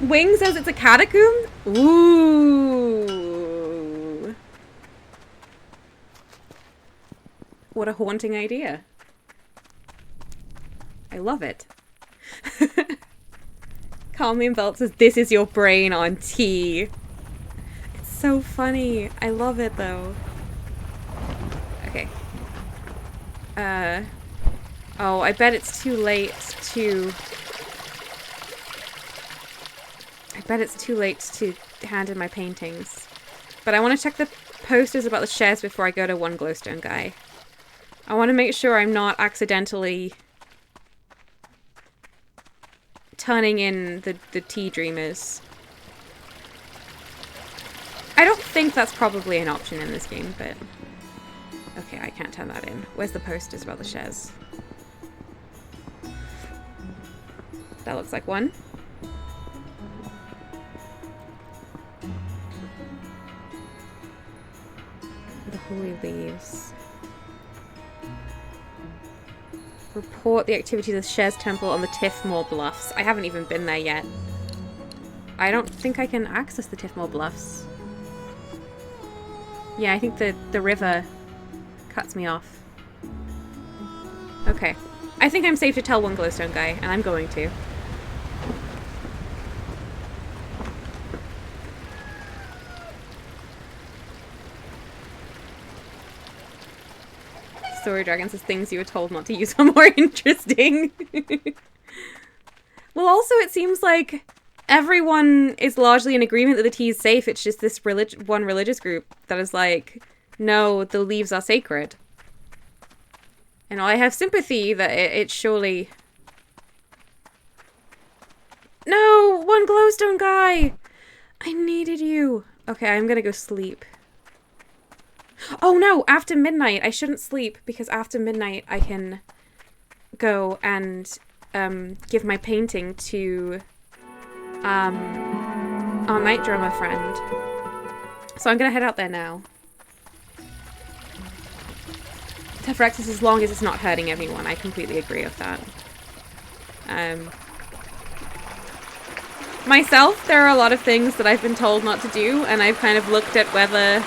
Speaker 1: Wing says it's a catacomb? Ooh. What a haunting idea. I love it. Calmly and Belt says, this is your brain on tea. It's so funny. I love it though. Okay. Oh, I bet it's too late to... hand in my paintings. But I want to check the posters about the shares before I go to one glowstone guy. I want to make sure I'm not accidentally turning in the tea dreamers. I don't think that's probably an option in this game, but... Okay, I can't turn that in. Where's the posters about the shares? That looks like one. The holy leaves. Report the activities of the Shares Temple on the Tiffmore Bluffs. I haven't even been there yet. I don't think I can access the Tiffmore Bluffs. Yeah, I think the river cuts me off. Okay. I think I'm safe to tell one glowstone guy, and I'm going to. Story Dragon says things you were told not to use are more interesting. Well, also it seems like everyone is largely in agreement that the tea is safe. It's just this one religious group that is like, no, the leaves are sacred. And I have sympathy that it surely... No! One glowstone guy! I needed you. Okay, I'm gonna go sleep. Oh no! After midnight! I shouldn't sleep, because after midnight I can go and give my painting to our night drummer friend. So I'm gonna head out there now. Tefraxis, as long as it's not hurting everyone. I completely agree with that. Myself, there are a lot of things that I've been told not to do, and I've kind of looked at whether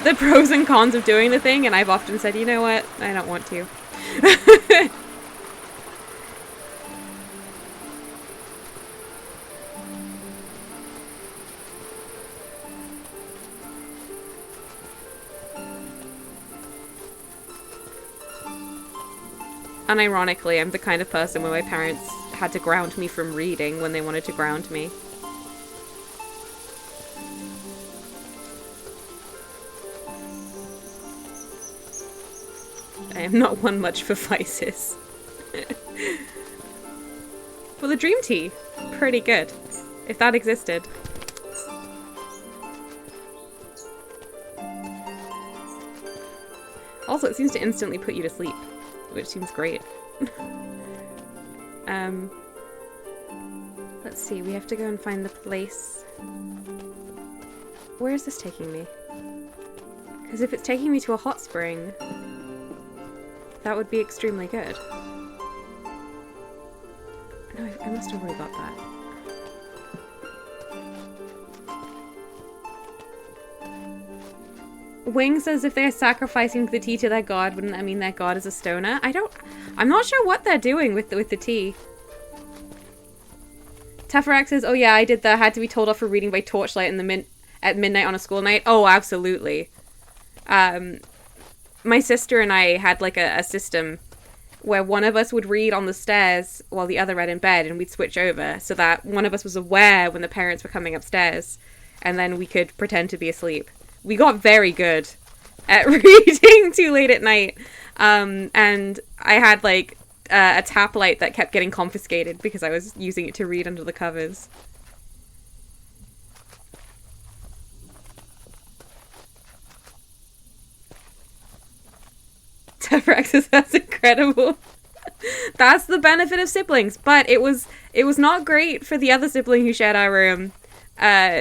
Speaker 1: the pros and cons of doing the thing, and I've often said, you know what, I don't want to. Unironically, I'm the kind of person where my parents had to ground me from reading when they wanted to ground me. I am not one much for vices. Well, the Dreamtea, pretty good. If that existed. Also, it seems to instantly put you to sleep, which seems great. Let's see, we have to go and find the place. Where is this taking me? Because if it's taking me to a hot spring, that would be extremely good. No, I must have already got that. Wing says if they're sacrificing the tea to their god, wouldn't that mean their god is a stoner? I'm not sure what they're doing with the tea. Teferax says, oh yeah, I did that. Had to be told off for reading by torchlight at midnight on a school night. Oh, absolutely. My sister and I had like a system where one of us would read on the stairs while the other read in bed, and we'd switch over so that one of us was aware when the parents were coming upstairs, and then we could pretend to be asleep. We got very good at reading too late at night. And I had like a tap light that kept getting confiscated because I was using it to read under the covers. Tefraxis, that's incredible. That's the benefit of siblings, but it was not great for the other sibling who shared our room.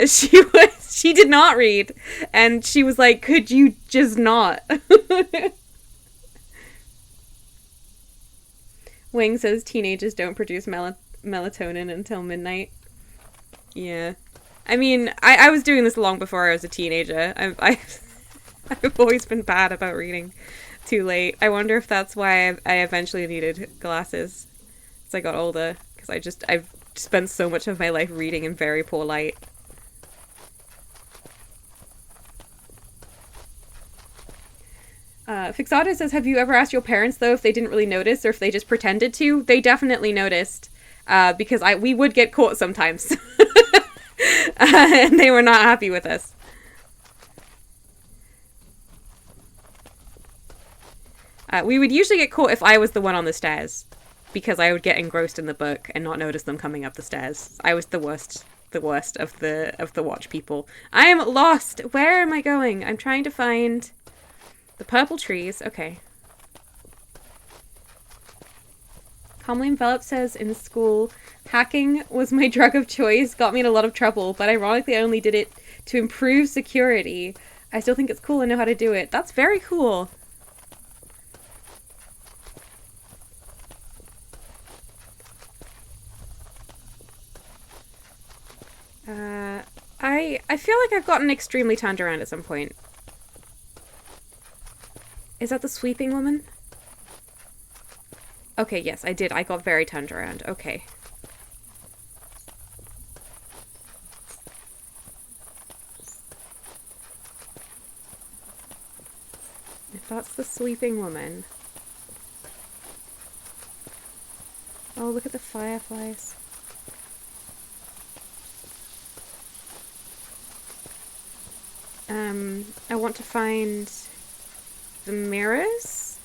Speaker 1: She did not read, and she was like, could you just not? Wing says teenagers don't produce melatonin until midnight. Yeah. I mean, I was doing this long before I was a teenager. I've always been bad about reading too late. I wonder if that's why I eventually needed glasses as I got older, because I've spent so much of my life reading in very poor light. Fixato says, have you ever asked your parents, though, if they didn't really notice or if they just pretended to? They definitely noticed, because we would get caught sometimes. And they were not happy with us. We would usually get caught if I was the one on the stairs, because I would get engrossed in the book and not notice them coming up the stairs. I was the worst of the watch people. I am lost. Where am I going? I'm trying to find the purple trees. Okay. Calmly Enveloped says, in school, hacking was my drug of choice, got me in a lot of trouble, but ironically I only did it to improve security. I still think it's cool and know how to do it. That's very cool. I feel like I've gotten extremely turned around at some point. Is that the sweeping woman? Okay, yes, I did. I got very turned around. Okay. If that's the sweeping woman. Oh, look at the fireflies. I want to find the mirrors,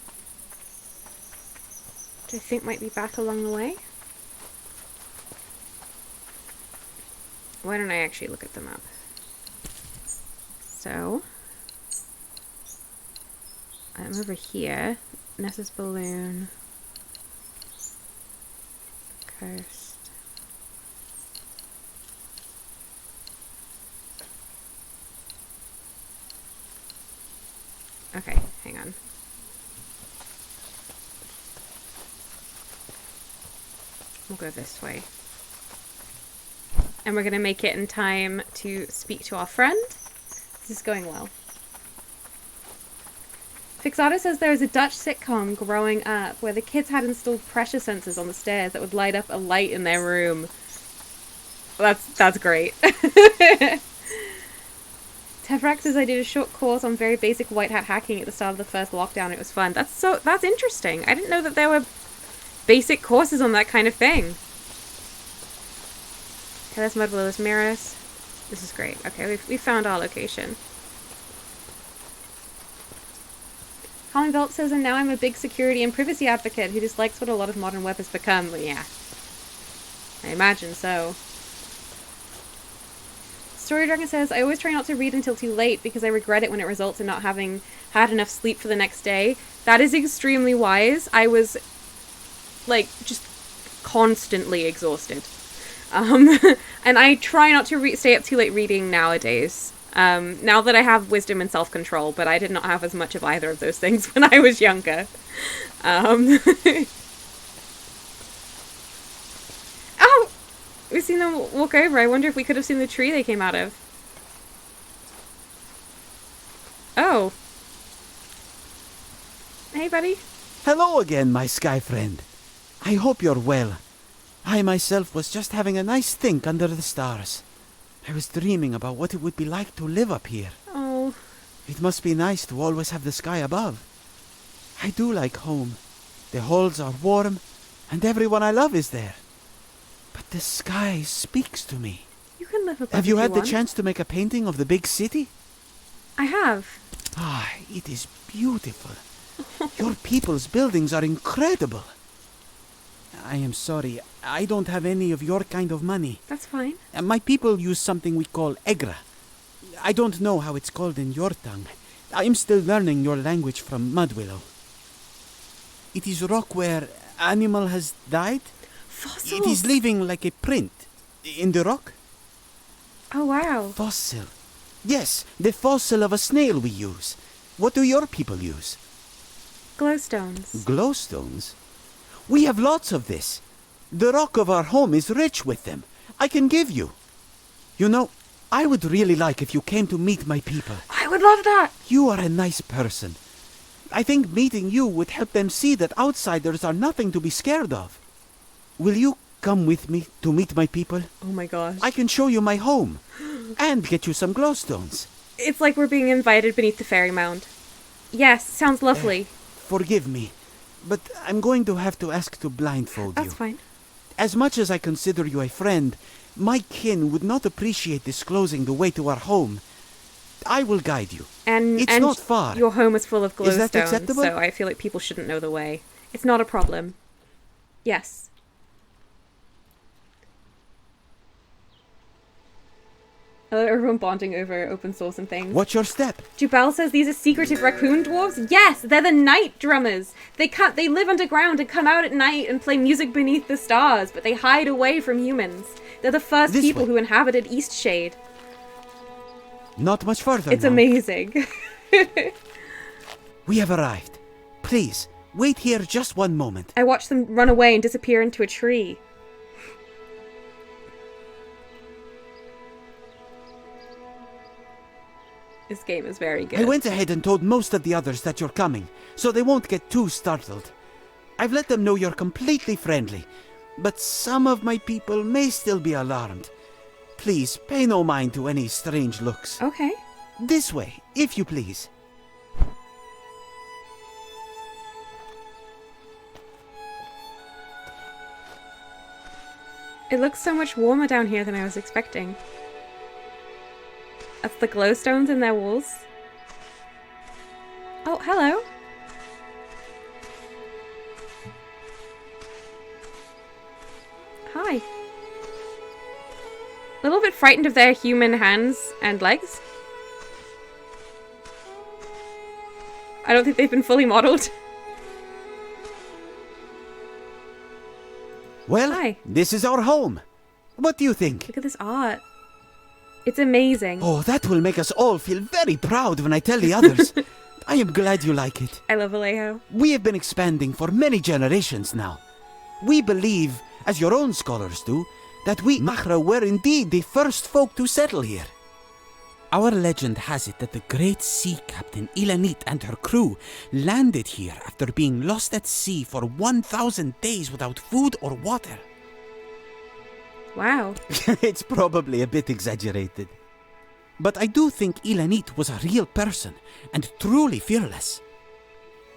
Speaker 1: which I think might be back along the way. Why don't I actually look at the map? So, I'm over here. Nessa's balloon. Coast. Okay, hang on. We'll go this way. And we're going to make it in time to speak to our friend. This is going well. Fixata says there is a Dutch sitcom growing up where the kids had installed pressure sensors on the stairs that would light up a light in their room. That's great. Tevrak says I did a short course on very basic white hat hacking at the start of the first lockdown. It was fun. That's interesting. I didn't know that there were basic courses on that kind of thing. Okay, that's mud below those mirrors. This is great. Okay, we found our location. Colin Velt says, and now I'm a big security and privacy advocate who dislikes what a lot of modern web has become. Well, yeah. I imagine so. Story Dragon says, I always try not to read until too late because I regret it when it results in not having had enough sleep for the next day. That is extremely wise. I was, like, just constantly exhausted. And I try not to stay up too late reading nowadays. Now that I have wisdom and self-control, but I did not have as much of either of those things when I was younger. Oh! We've seen them walk over. I wonder if we could have seen the tree they came out of. Oh. Hey, buddy.
Speaker 7: Hello again, my sky friend. I hope you're well. I myself was just having a nice think under the stars. I was dreaming about what it would be like to live up here.
Speaker 1: Oh.
Speaker 7: It must be nice to always have the sky above. I do like home. The halls are warm, and everyone I love is there. But the sky speaks to me.
Speaker 1: You can live above.
Speaker 7: Have you had the
Speaker 1: want.
Speaker 7: chance to make a painting of the big city?
Speaker 1: I have.
Speaker 7: Ah, it is beautiful. Your people's buildings are incredible. I am sorry, I don't have any of your kind of money.
Speaker 1: That's fine.
Speaker 7: My people use something we call egra. I don't know how it's called in your tongue. I am still learning your language from Mudwillow. It is rock where animal has died.
Speaker 1: Fossils.
Speaker 7: It is leaving like a print in the rock.
Speaker 1: Oh, wow.
Speaker 7: Fossil. Yes, the fossil of a snail we use. What do your people use?
Speaker 1: Glowstones.
Speaker 7: Glowstones? We have lots of this. The rock of our home is rich with them. I can give you. You know, I would really like if you came to meet my people.
Speaker 1: I would love that.
Speaker 7: You are a nice person. I think meeting you would help them see that outsiders are nothing to be scared of. Will you come with me to meet my people?
Speaker 1: Oh my gosh.
Speaker 7: I can show you my home and get you some glowstones.
Speaker 1: It's like we're being invited beneath the fairy mound. Yes, sounds lovely.
Speaker 7: Forgive me, but I'm going to have to ask to blindfold you.
Speaker 1: That's fine.
Speaker 7: As much as I consider you a friend, my kin would not appreciate disclosing the way to our home. I will guide you.
Speaker 1: And
Speaker 7: It's
Speaker 1: and
Speaker 7: not far.
Speaker 1: your home is full of
Speaker 7: Is that
Speaker 1: glowstones,
Speaker 7: acceptable?
Speaker 1: so I feel like people shouldn't know the way. It's not a problem. Yes. Everyone bonding over open source and things.
Speaker 7: Watch your step.
Speaker 1: Jubal says these are secretive raccoon dwarves. Yes, they're the night drummers. They live underground and come out at night and play music beneath the stars, but they hide away from humans. They're the first
Speaker 7: This
Speaker 1: people
Speaker 7: way.
Speaker 1: who inhabited Eastshade.
Speaker 7: Not much further
Speaker 1: It's
Speaker 7: now.
Speaker 1: amazing.
Speaker 7: We have arrived. Please, wait here just one moment.
Speaker 1: I watched them run away and disappear into a tree. This game is very good.
Speaker 7: I went ahead and told most of the others that you're coming, so they won't get too startled. I've let them know you're completely friendly, but some of my people may still be alarmed. Please, pay no mind to any strange looks.
Speaker 1: Okay.
Speaker 7: This way, if you please.
Speaker 1: It looks so much warmer down here than I was expecting. That's the glowstones in their walls. Oh, hello. Hi. A little bit frightened of their human hands and legs. I don't think they've been fully modeled.
Speaker 7: Well,
Speaker 1: Hi.
Speaker 7: this is our home. What do you think?
Speaker 1: Look at this art. It's amazing.
Speaker 7: Oh, that will make us all feel very proud when I tell the others. I am glad you like it.
Speaker 1: I love Alejo.
Speaker 7: We have been expanding for many generations now. We believe, as your own scholars do, that we Mahra were indeed the first folk to settle here. Our legend has it that the great sea captain Ilanit and her crew landed here after being lost at sea for 1,000 days without food or water.
Speaker 1: Wow.
Speaker 7: It's probably a bit exaggerated. But I do think Ilanit was a real person and truly fearless.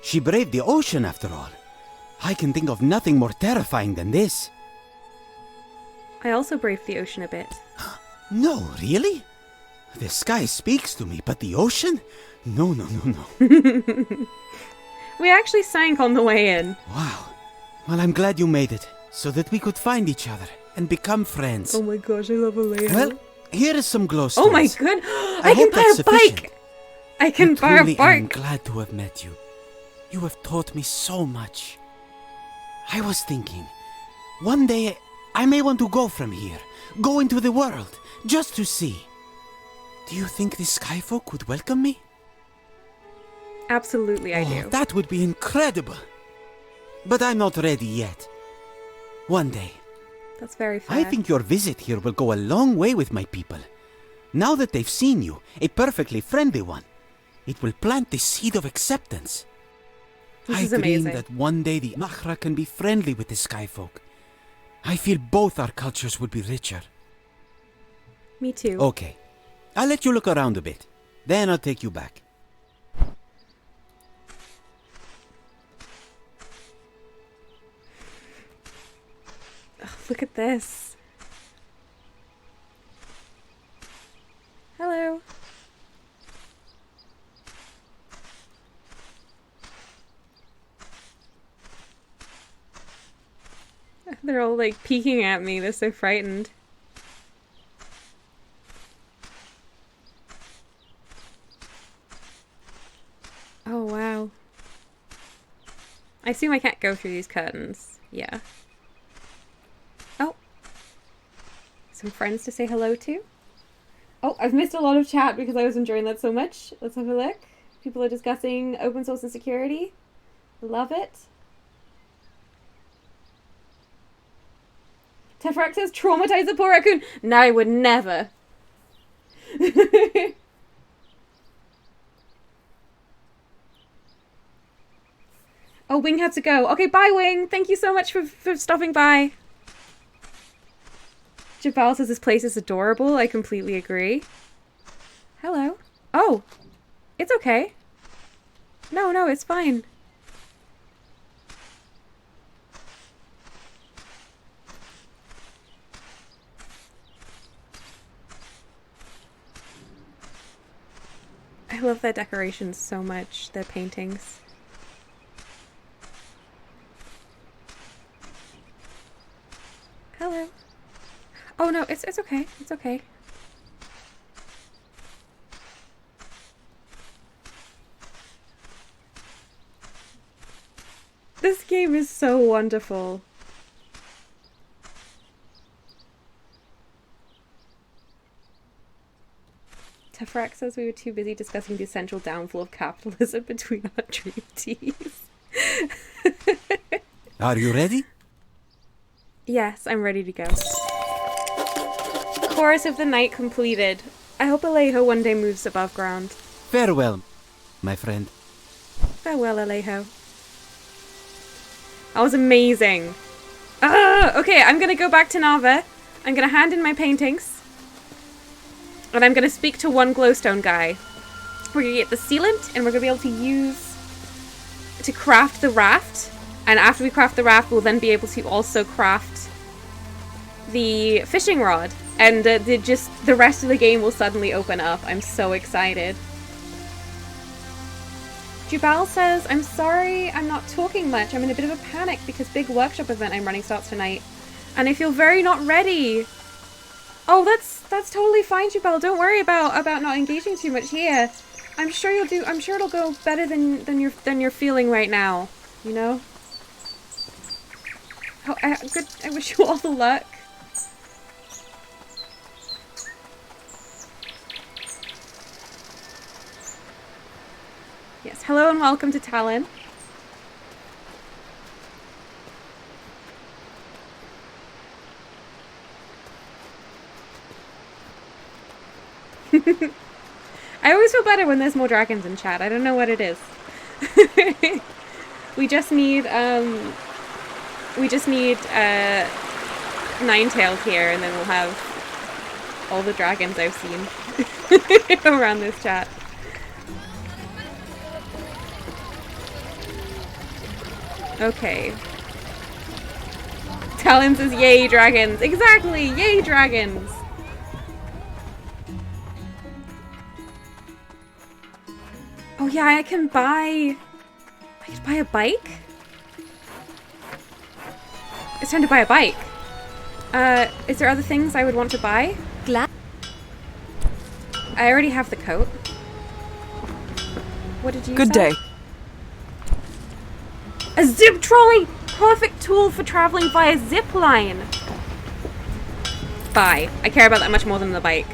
Speaker 7: She braved the ocean after all. I can think of nothing more terrifying than this.
Speaker 1: I also braved the ocean a bit.
Speaker 7: No, really? The sky speaks to me, but the ocean? No, no, no, no.
Speaker 1: We actually sank on the way in.
Speaker 7: Wow. Well, I'm glad you made it, so that we could find each other and become friends.
Speaker 1: Oh my gosh, I love Alejo.
Speaker 7: Well, here is some glowstones.
Speaker 1: Oh my god! I can
Speaker 7: hope
Speaker 1: buy
Speaker 7: that's
Speaker 1: a bike!
Speaker 7: sufficient.
Speaker 1: I can buy a
Speaker 7: Truly, I'm
Speaker 1: bike!
Speaker 7: glad to have met you. You have taught me so much. I was thinking, one day I may want to go from here, go into the world, just to see. Do you think the Skyfolk would welcome me?
Speaker 1: Absolutely, I do.
Speaker 7: That would be incredible. But I'm not ready yet. One day.
Speaker 1: That's very fair.
Speaker 7: I think your visit here will go a long way with my people. Now that they've seen you, a perfectly friendly one, it will plant the seed of acceptance.
Speaker 1: This
Speaker 7: I
Speaker 1: is
Speaker 7: dream
Speaker 1: amazing.
Speaker 7: that one day the Mahra can be friendly with the Skyfolk. I feel both our cultures would be richer.
Speaker 1: Me too.
Speaker 7: Okay, I'll let you look around a bit. Then I'll take you back.
Speaker 1: Ugh, look at this. Hello. They're all like peeking at me. They're so frightened. Oh, wow. I assume I can't go through these curtains. Yeah. Oh. Some friends to say hello to. Oh, I've missed a lot of chat because I was enjoying that so much. Let's have a look. People are discussing open source and security. Love it. Tefrak says, traumatize the poor raccoon. No, I would never. Oh, Wing had to go. Okay, bye, Wing. Thank you so much for stopping by. Jabal says this place is adorable. I completely agree. Hello. Oh, it's okay. No, it's fine. I love their decorations so much, their paintings. Hello. Oh no, it's okay. It's okay. This game is so wonderful. Tefrak says we were too busy discussing the essential downfall of capitalism between our dream teas.
Speaker 7: Are you ready?
Speaker 1: Yes, I'm ready to go. Chorus of the night completed. I hope Alejo one day moves above ground.
Speaker 7: Farewell, my friend.
Speaker 1: Farewell, Alejo. That was amazing. Okay, I'm gonna go back to Nava. I'm gonna hand in my paintings. And I'm gonna speak to one glowstone guy. We're gonna get the sealant, and we're gonna be able to use to craft the raft. And after we craft the raft, we'll then be able to also craft the fishing rod. And the rest of the game will suddenly open up. I'm so excited. Jubal says, I'm sorry I'm not talking much. I'm in a bit of a panic because big workshop event I'm running starts tonight. And I feel very not ready. Oh, that's totally fine, Jubal. Don't worry about not engaging too much here. I'm sure it'll go better than you're feeling right now. You know? Oh, I wish you all the luck. Yes, hello and welcome to Talon. I always feel better when there's more dragons in chat. I don't know what it is. we just need Ninetails here, and then we'll have all the dragons I've seen around this chat. Okay. Talon says, yay, dragons. Exactly, yay, dragons. Oh yeah, I could buy a bike? It's time to buy a bike. Is there other things I would want to buy? I already have the coat. What did you say?
Speaker 2: Good day.
Speaker 1: A zip trolley! Perfect tool for traveling via zip line. Buy. I care about that much more than the bike.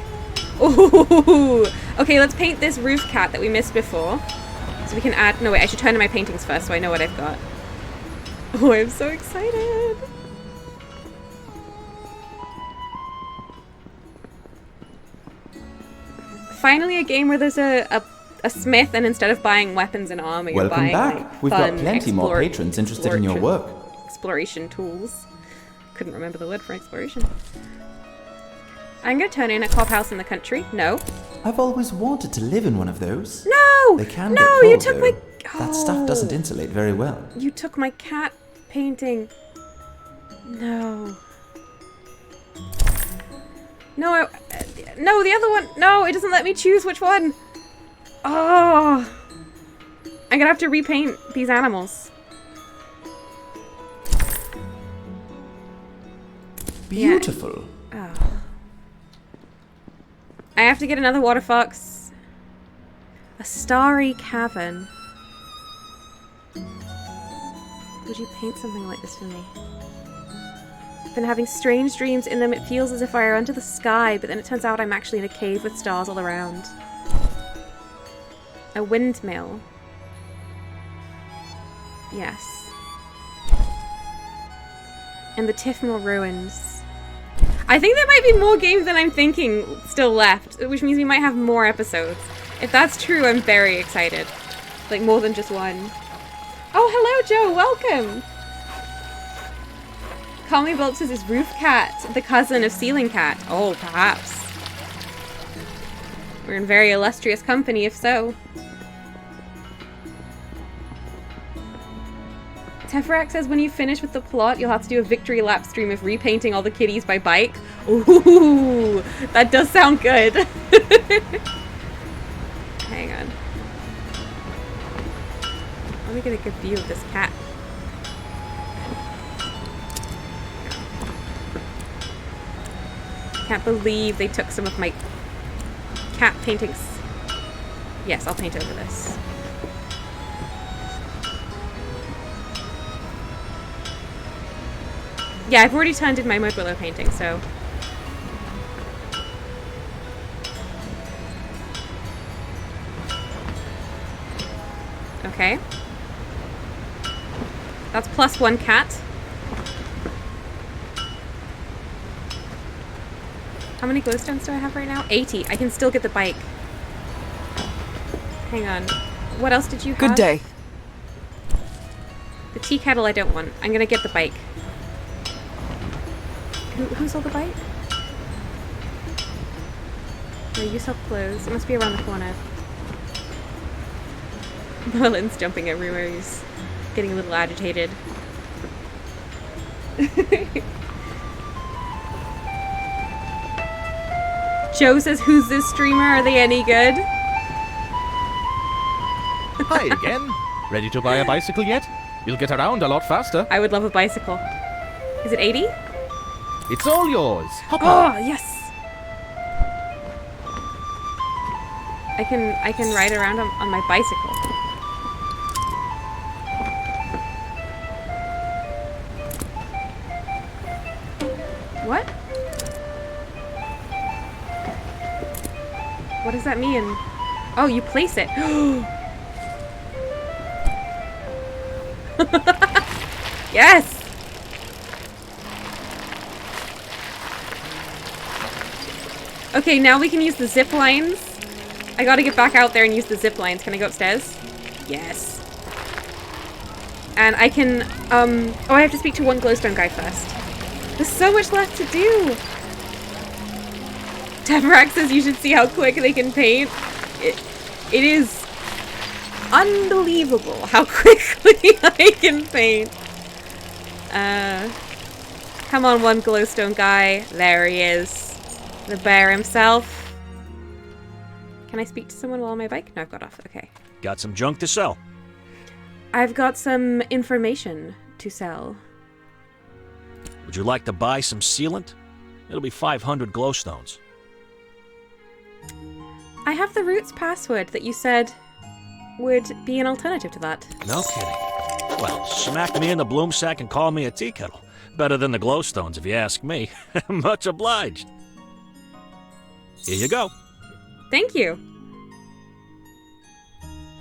Speaker 1: Ooh. Okay, let's paint this roof cat that we missed before. So we can add... No, wait, I should turn in my paintings first so I know what I've got. Oh, I'm so excited. Finally a game where there's a smith, and instead of buying weapons and armor, you're
Speaker 10: Welcome
Speaker 1: buying,
Speaker 10: back.
Speaker 1: like,
Speaker 10: We've
Speaker 1: fun
Speaker 10: got plenty more patrons interested in your work.
Speaker 1: Exploration tools. Couldn't remember the word for exploration. I'm gonna turn in a club house in the country. No.
Speaker 10: I've always wanted to live in one of those.
Speaker 1: No!
Speaker 10: They can
Speaker 1: no,
Speaker 10: get cold,
Speaker 1: you took
Speaker 10: though.
Speaker 1: my...
Speaker 10: That stuff doesn't insulate very well.
Speaker 1: You took my cat painting. No. No, no, the other one. No, it doesn't let me choose which one. Oh. I'm gonna have to repaint these animals.
Speaker 10: Beautiful.
Speaker 1: Yeah. Oh. I have to get another water fox. A starry cavern. Would you paint something like this for me? I've been having strange dreams in them. It feels as if I are under the sky, but then it turns out I'm actually in a cave with stars all around. A windmill. Yes. And the Tifmore ruins. I think there might be more games than I'm thinking still left, which means we might have more episodes. If that's true, I'm very excited. Like, more than just one. Oh, hello, Joe. Welcome. Call Me Bolts is his roof cat, the cousin of Ceiling Cat. Oh, perhaps. We're in very illustrious company, if so. Tefrak says when you finish with the plot, you'll have to do a victory lap stream of repainting all the kitties by bike. Ooh, that does sound good. Hang on. Let me get a good view of this cat. Can't believe they took some of my cat paintings. Yes, I'll paint over this. Yeah, I've already turned in my Mud Willow painting, so... Okay. That's plus 1 cat. How many glowstones do I have right now? 80. I can still get the bike. Hang on. What else did you have?
Speaker 2: Good day.
Speaker 1: The tea kettle I don't want. I'm gonna get the bike. Who sold the bike? No, you sell clothes. It must be around the corner. Merlin's jumping everywhere. He's getting a little agitated. Joe says, who's this streamer? Are they any good?
Speaker 11: Hi again. Ready to buy a bicycle yet? You'll get around a lot faster.
Speaker 1: I would love a bicycle. Is it 80?
Speaker 11: It's all yours. Hop on.
Speaker 1: Oh, yes! I can ride around on my bicycle. What? What does that mean? Oh, you place it. Yes! Okay, now we can use the zip lines. I gotta get back out there and use the zip lines. Can I go upstairs? Yes. And I can, oh, I have to speak to one glowstone guy first. There's so much left to do! Tavrak says you should see how quick they can paint. It is unbelievable how quickly I can paint. Come on, one glowstone guy. There he is. The bear himself. Can I speak to someone while on my bike? No, I've got off. Okay.
Speaker 12: Got some junk to sell?
Speaker 1: I've got some information to sell.
Speaker 12: Would you like to buy some sealant? It'll be 500 glowstones.
Speaker 1: I have the Roots password that you said would be an alternative to that.
Speaker 12: No kidding. Well, smack me in the bloom sack and call me a tea kettle. Better than the glowstones, if you ask me. Much obliged. Here you go.
Speaker 1: Thank you.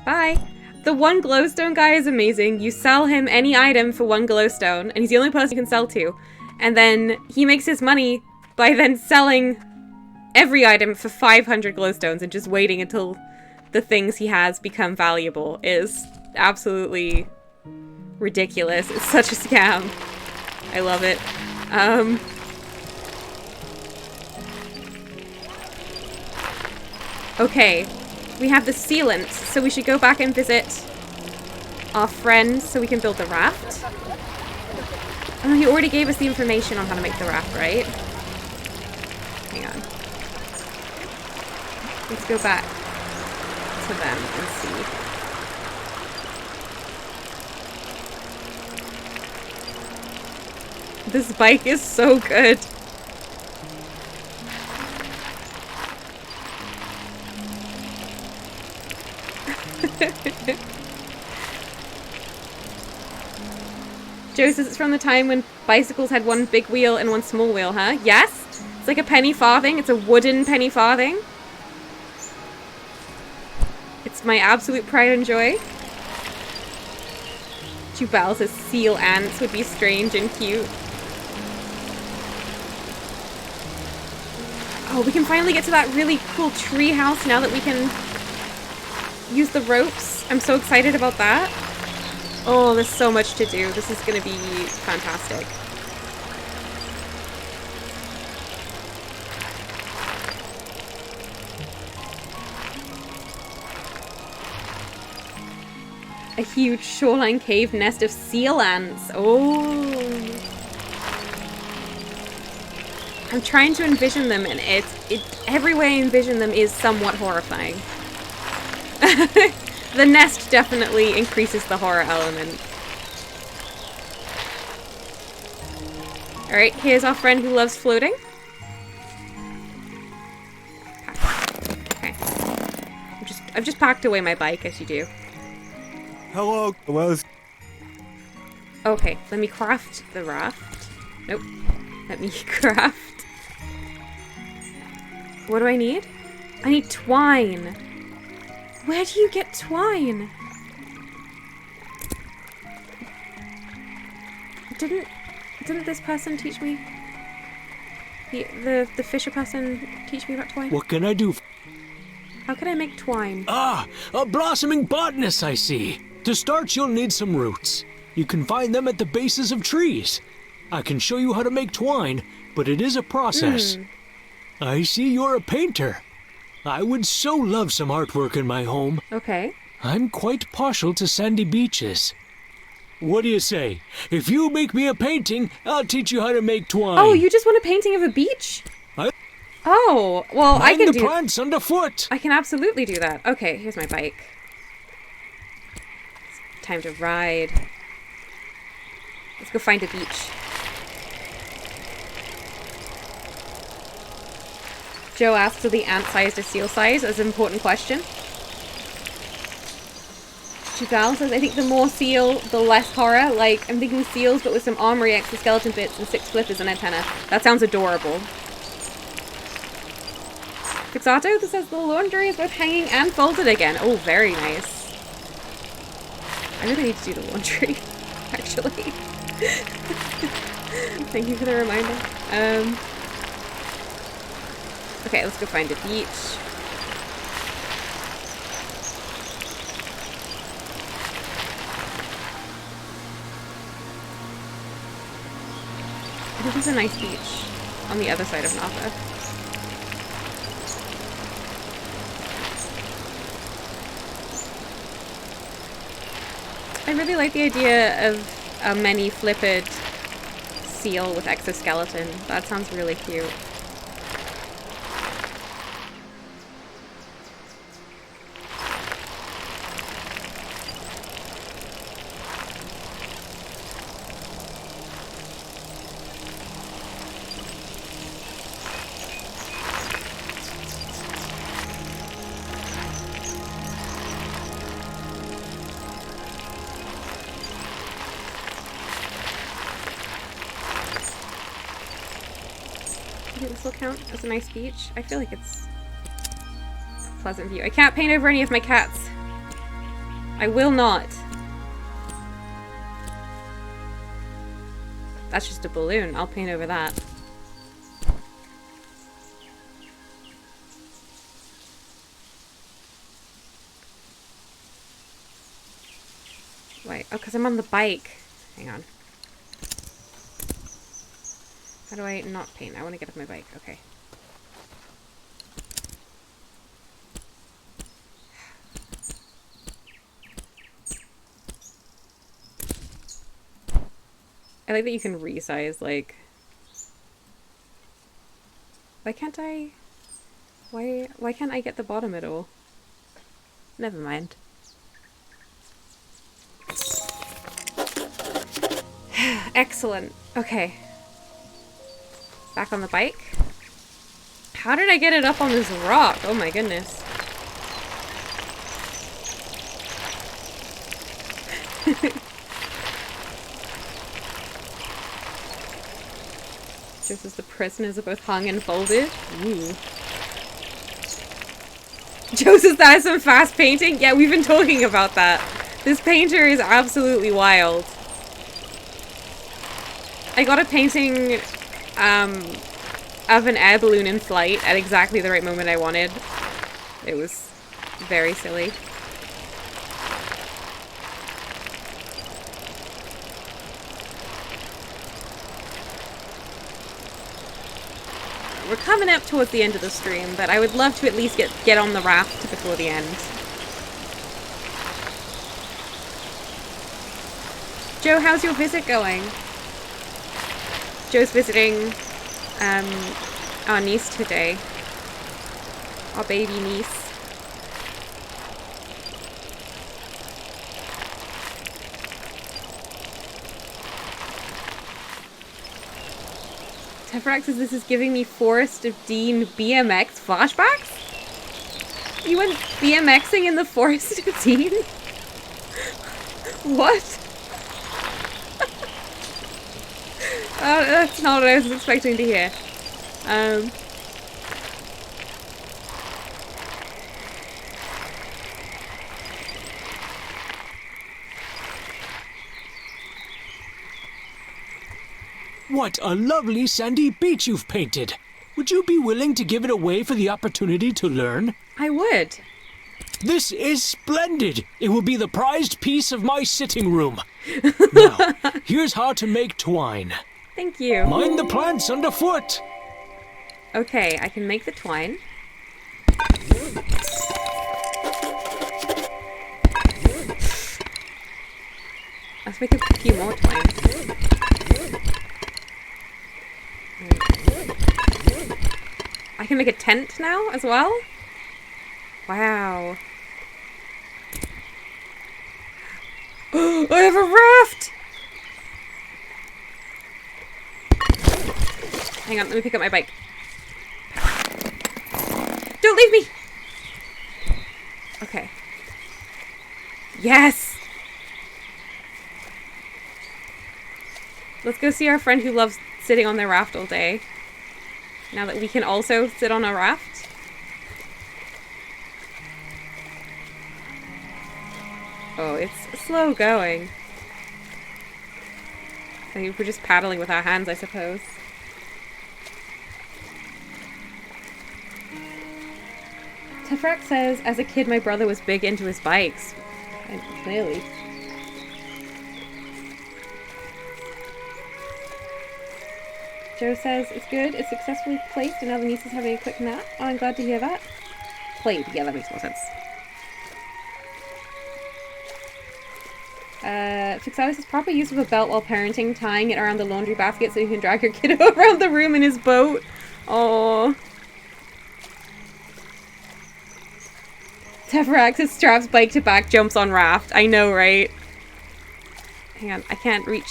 Speaker 1: Bye. The one glowstone guy is amazing. You sell him any item for one glowstone, and he's the only person you can sell to. And then he makes his money by then selling every item for 500 glowstones and just waiting until the things he has become valuable. Is absolutely ridiculous. It's such a scam. I love it. Okay, we have the sealant, so we should go back and visit our friends so we can build the raft. Oh, he already gave us the information on how to make the raft, right? Hang on. Let's go back to them and see. This bike is so good. Joe says it's from the time when bicycles had one big wheel and one small wheel, huh? Yes! It's like a penny farthing. It's a wooden penny farthing. It's my absolute pride and joy. Jubal says seal ants would be strange and cute. Oh, we can finally get to that really cool tree house now that we can use the ropes. I'm so excited about that. Oh, there's so much to do. This is going to be fantastic. A huge shoreline cave nest of seal ants. Oh. I'm trying to envision them, and every way I envision them is somewhat horrifying. The nest definitely increases the horror element. Alright, here's our friend who loves floating. Okay. I've just packed away my bike, as you do.
Speaker 7: Hello. Hello.
Speaker 1: Okay, let me craft the raft. Nope. Let me craft. What do I need? I need twine. Where do you get twine? Didn't this person teach me? The fisher person teach me about twine?
Speaker 13: What can I do?
Speaker 1: How can I make twine?
Speaker 13: Ah, a blossoming botanist, I see. To start, you'll need some roots. You can find them at the bases of trees. I can show you how to make twine, but it is a process. I see you're a painter. I would so love some artwork in my home.
Speaker 1: Okay.
Speaker 13: I'm quite partial to sandy beaches. What do you say? If you make me a painting, I'll teach you how to make twine.
Speaker 1: Oh, you just want a painting of a beach? Oh, well, I can do...
Speaker 13: the plants underfoot.
Speaker 1: I can absolutely do that. Okay, here's my bike. It's time to ride. Let's go find a beach. Joe asks, are the ant sized a seal size? That's an important question. Chagall says, I think the more seal, the less horror. Like, I'm thinking seals, but with some armory, exoskeleton bits, and 6 flippers and antenna. That sounds adorable. Fixato that says, the laundry is both hanging and folded again. Oh, very nice. I really need to do the laundry, actually. Thank you for the reminder. Okay, let's go find a beach. I think there's a nice beach on the other side of Napa. I really like the idea of a many-flippered seal with exoskeleton. That sounds really cute. I think this will count as a nice beach. I feel like it's a pleasant view. I can't paint over any of my cats. I will not. That's just a balloon. I'll paint over that. Wait, oh, because I'm on the bike. Hang on. How do I not paint? I want to get off my bike. Okay. I like that you can resize, like... Why can't I... Why can't I get the bottom at all? Never mind. Excellent. Okay. Back on the bike. How did I get it up on this rock? Oh my goodness. Just as the prisoners are both hung and folded. Ooh. Joe says that is some fast painting? Yeah, we've been talking about that. This painter is absolutely wild. I got a painting of an air balloon in flight at exactly the right moment I wanted. It was very silly. We're coming up towards the end of the stream, but I would love to at least get on the raft before the end. Joe, how's your visit going? Joe's visiting our niece today. Our baby niece. Teferax says this is giving me Forest of Dean BMX flashbacks? You went BMXing in the Forest of Dean? What? That's not what I was expecting to hear.
Speaker 13: What a lovely sandy beach you've painted. Would you be willing to give it away for the opportunity to learn?
Speaker 1: I would.
Speaker 13: This is splendid. It will be the prized piece of my sitting room. Now, here's how to make twine.
Speaker 1: Thank you.
Speaker 13: Mind the plants underfoot.
Speaker 1: Okay, I can make the twine. Let's make a few more twines. I can make a tent now as well? Wow. I have a raft! Hang on, let me pick up my bike. Don't leave me! Okay. Yes! Let's go see our friend who loves sitting on their raft all day. Now that we can also sit on a raft. Oh, it's slow going. I think we're just paddling with our hands, I suppose. Tefrak says, as a kid, my brother was big into his bikes. And clearly. Joe says, it's good, it's successfully placed, and now the niece is having a quick nap. Oh, I'm glad to hear that. Played, yeah, that makes more sense. Fixatus says, proper use of a belt while parenting, tying it around the laundry basket so you can drag your kiddo around the room in his boat. Oh. Teferax straps bike to back, jumps on raft. I know, right? Hang on, I can't reach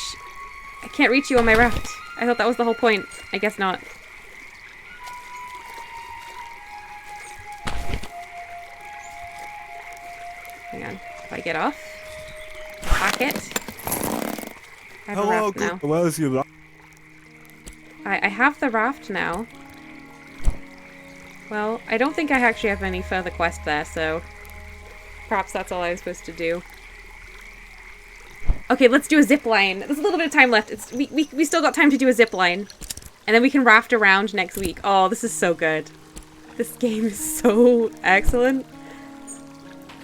Speaker 1: you on my raft. I thought that was the whole point. I guess not. Hang on. If I get off. Pack it. I have a raft now.
Speaker 7: Where's your raft?
Speaker 1: I have the raft now. Well, I don't think I actually have any further quest there, so perhaps that's all I was supposed to do. Okay, let's do a zip line. There's a little bit of time left. We still got time to do a zip line. And then we can raft around next week. Oh, this is so good. This game is so excellent.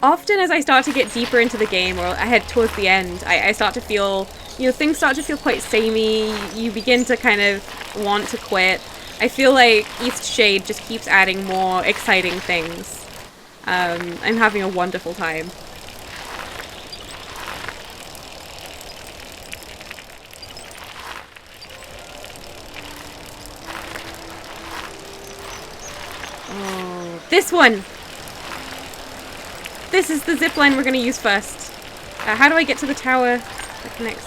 Speaker 1: Often as I start to get deeper into the game, or I head towards the end, I start to feel, you know, things start to feel quite samey. You begin to kind of want to quit. I feel like Eastshade just keeps adding more exciting things. I'm having a wonderful time. Oh, this one! This is the zipline we're going to use first. How do I get to the tower that connects?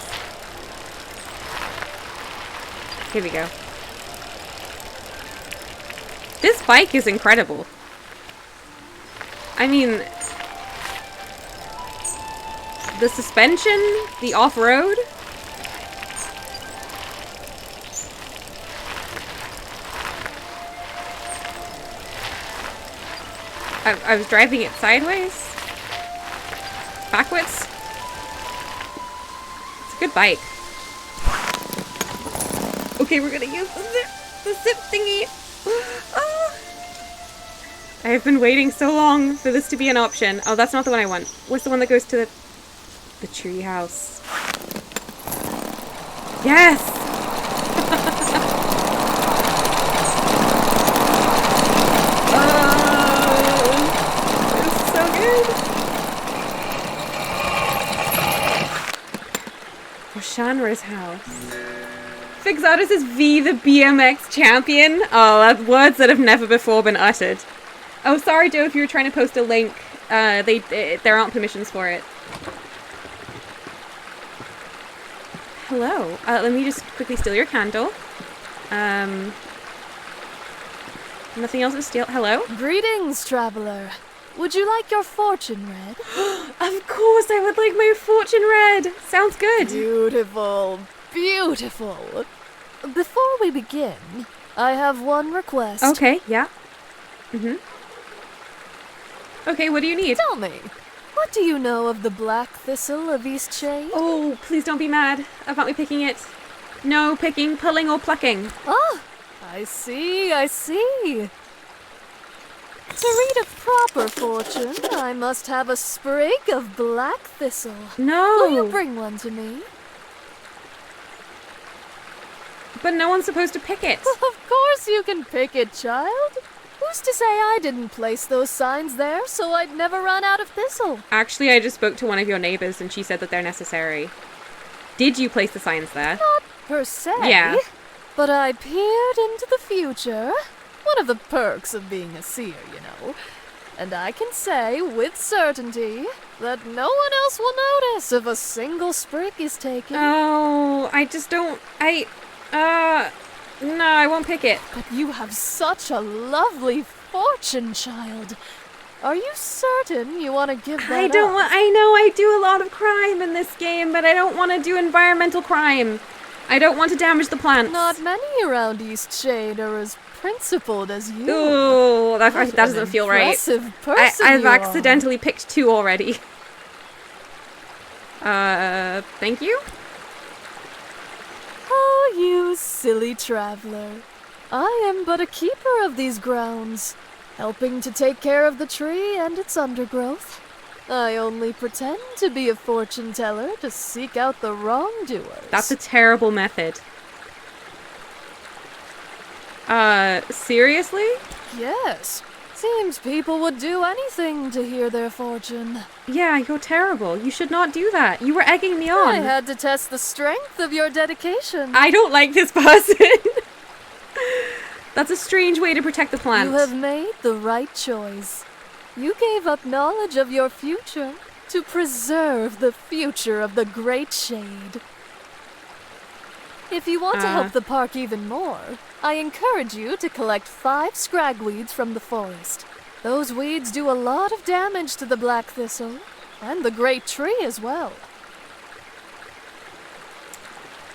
Speaker 1: Here we go. This bike is incredible. I mean, the suspension, the off-road. I was driving it sideways. Backwards. It's a good bike. Okay, we're gonna use the zip thingy. Oh. I have been waiting so long for this to be an option. Oh, that's not the one I want. What's the one that goes to the tree house? Yes! It's so good. Shanra's house. Fixatus is V the BMX champion. Oh, that's words that have never before been uttered. Oh, sorry, Joe, if you were trying to post a link. There aren't permissions for it. Hello. Let me just quickly steal your candle. Nothing else to steal. Hello?
Speaker 4: Greetings, traveler. Would you like your fortune read?
Speaker 1: Of course, I would like my fortune read. Sounds good.
Speaker 4: Beautiful, beautiful. Before we begin, I have one request.
Speaker 1: Okay, yeah. Okay, what do you need?
Speaker 4: Tell me, what do you know of the black thistle of Eastshade?
Speaker 1: Oh, please don't be mad about me picking it. No picking, pulling, or plucking.
Speaker 4: Ah, I see, I see. To read a proper fortune, I must have a sprig of black thistle.
Speaker 1: No.
Speaker 4: Will you bring one to me?
Speaker 1: But no one's supposed to pick it.
Speaker 4: Of course you can pick it, child. Who's to say I didn't place those signs there so I'd never run out of thistle?
Speaker 1: Actually, I just spoke to one of your neighbors and she said that they're necessary. Did you place the signs there?
Speaker 4: Not per se.
Speaker 1: Yeah.
Speaker 4: But I peered into the future. One of the perks of being a seer, you know. And I can say with certainty that no one else will notice if a single sprig is taken.
Speaker 1: Oh, I just don't... No, I won't pick it.
Speaker 4: But you have such a lovely fortune, child. Are you certain you want to give that
Speaker 1: I don't
Speaker 4: up?
Speaker 1: want... I know I do a lot of crime in this game, but I don't want to do environmental crime. I don't want to damage the plants.
Speaker 4: Not many around Eastshade are as principled as you.
Speaker 1: Ooh, that doesn't feel right.
Speaker 4: Impressive person
Speaker 1: I've
Speaker 4: you are.
Speaker 1: accidentally picked 2 already. Thank you?
Speaker 4: Oh, you silly traveler. I am but a keeper of these grounds, helping to take care of the tree and its undergrowth. I only pretend to be a fortune teller to seek out the wrongdoers.
Speaker 1: That's a terrible method. Seriously?
Speaker 4: Yes. Seems people would do anything to hear their fortune.
Speaker 1: Yeah, you're terrible. You should not do that. You were egging me on.
Speaker 4: I had to test the strength of your dedication.
Speaker 1: I don't like this person. That's a strange way to protect the plant.
Speaker 4: You have made the right choice. You gave up knowledge of your future to preserve the future of the Great Shade. If you want to help the park even more, I encourage you to collect 5 scragweeds from the forest. Those weeds do a lot of damage to the black thistle, and the great tree as well.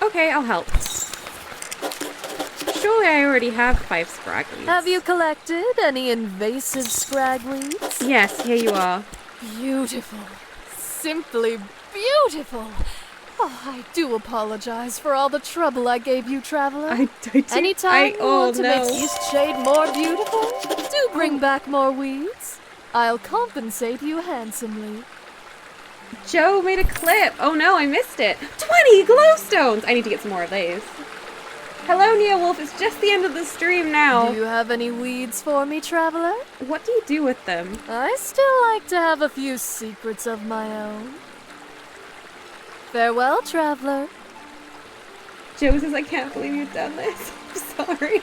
Speaker 1: Okay, I'll help. Surely I already have 5 scragweeds.
Speaker 4: Have you collected any invasive scragweeds?
Speaker 1: Yes, here you are.
Speaker 4: Beautiful. Simply beautiful. Oh, I do apologize for all the trouble I gave you, traveler. Anytime you want to make Eastshade more beautiful, do bring back more weeds. I'll compensate you handsomely.
Speaker 1: Joe made a clip. Oh no, I missed it. 20 glowstones! I need to get some more of these. Hello, Neowolf. It's just the end of the stream now.
Speaker 4: Do you have any weeds for me, traveler?
Speaker 1: What do you do with them?
Speaker 4: I still like to have a few secrets of my own. Farewell, traveler.
Speaker 1: Joe says, I can't believe you've done this. I'm sorry.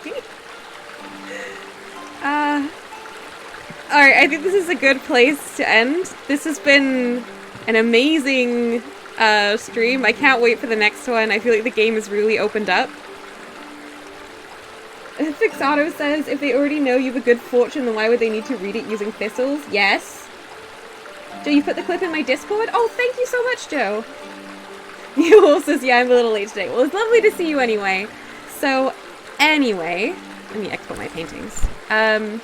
Speaker 1: Alright, I think this is a good place to end. This has been an amazing stream. I can't wait for the next one. I feel like the game has really opened up. Fixato says, if they already know you have a good fortune, then why would they need to read it using thistles? Yes. Joe, you put the clip in my Discord? Oh, thank you so much, Joe. Neowolf says, yeah, I'm a little late today. Well, it's lovely to see you anyway. So, anyway, let me export my paintings. I'll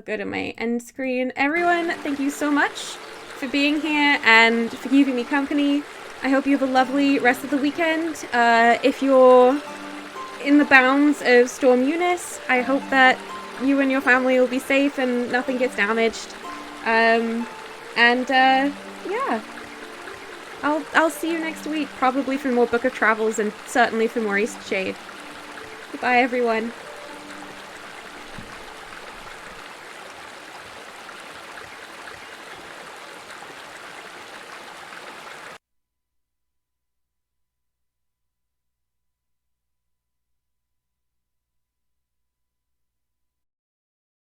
Speaker 1: go to my end screen. Everyone, thank you so much for being here and for keeping me company. I hope you have a lovely rest of the weekend. If you're in the bounds of Storm Eunice, I hope that you and your family will be safe and nothing gets damaged. Yeah. I'll see you next week, probably for more Book of Travels and certainly for more Eastshade. Goodbye, everyone.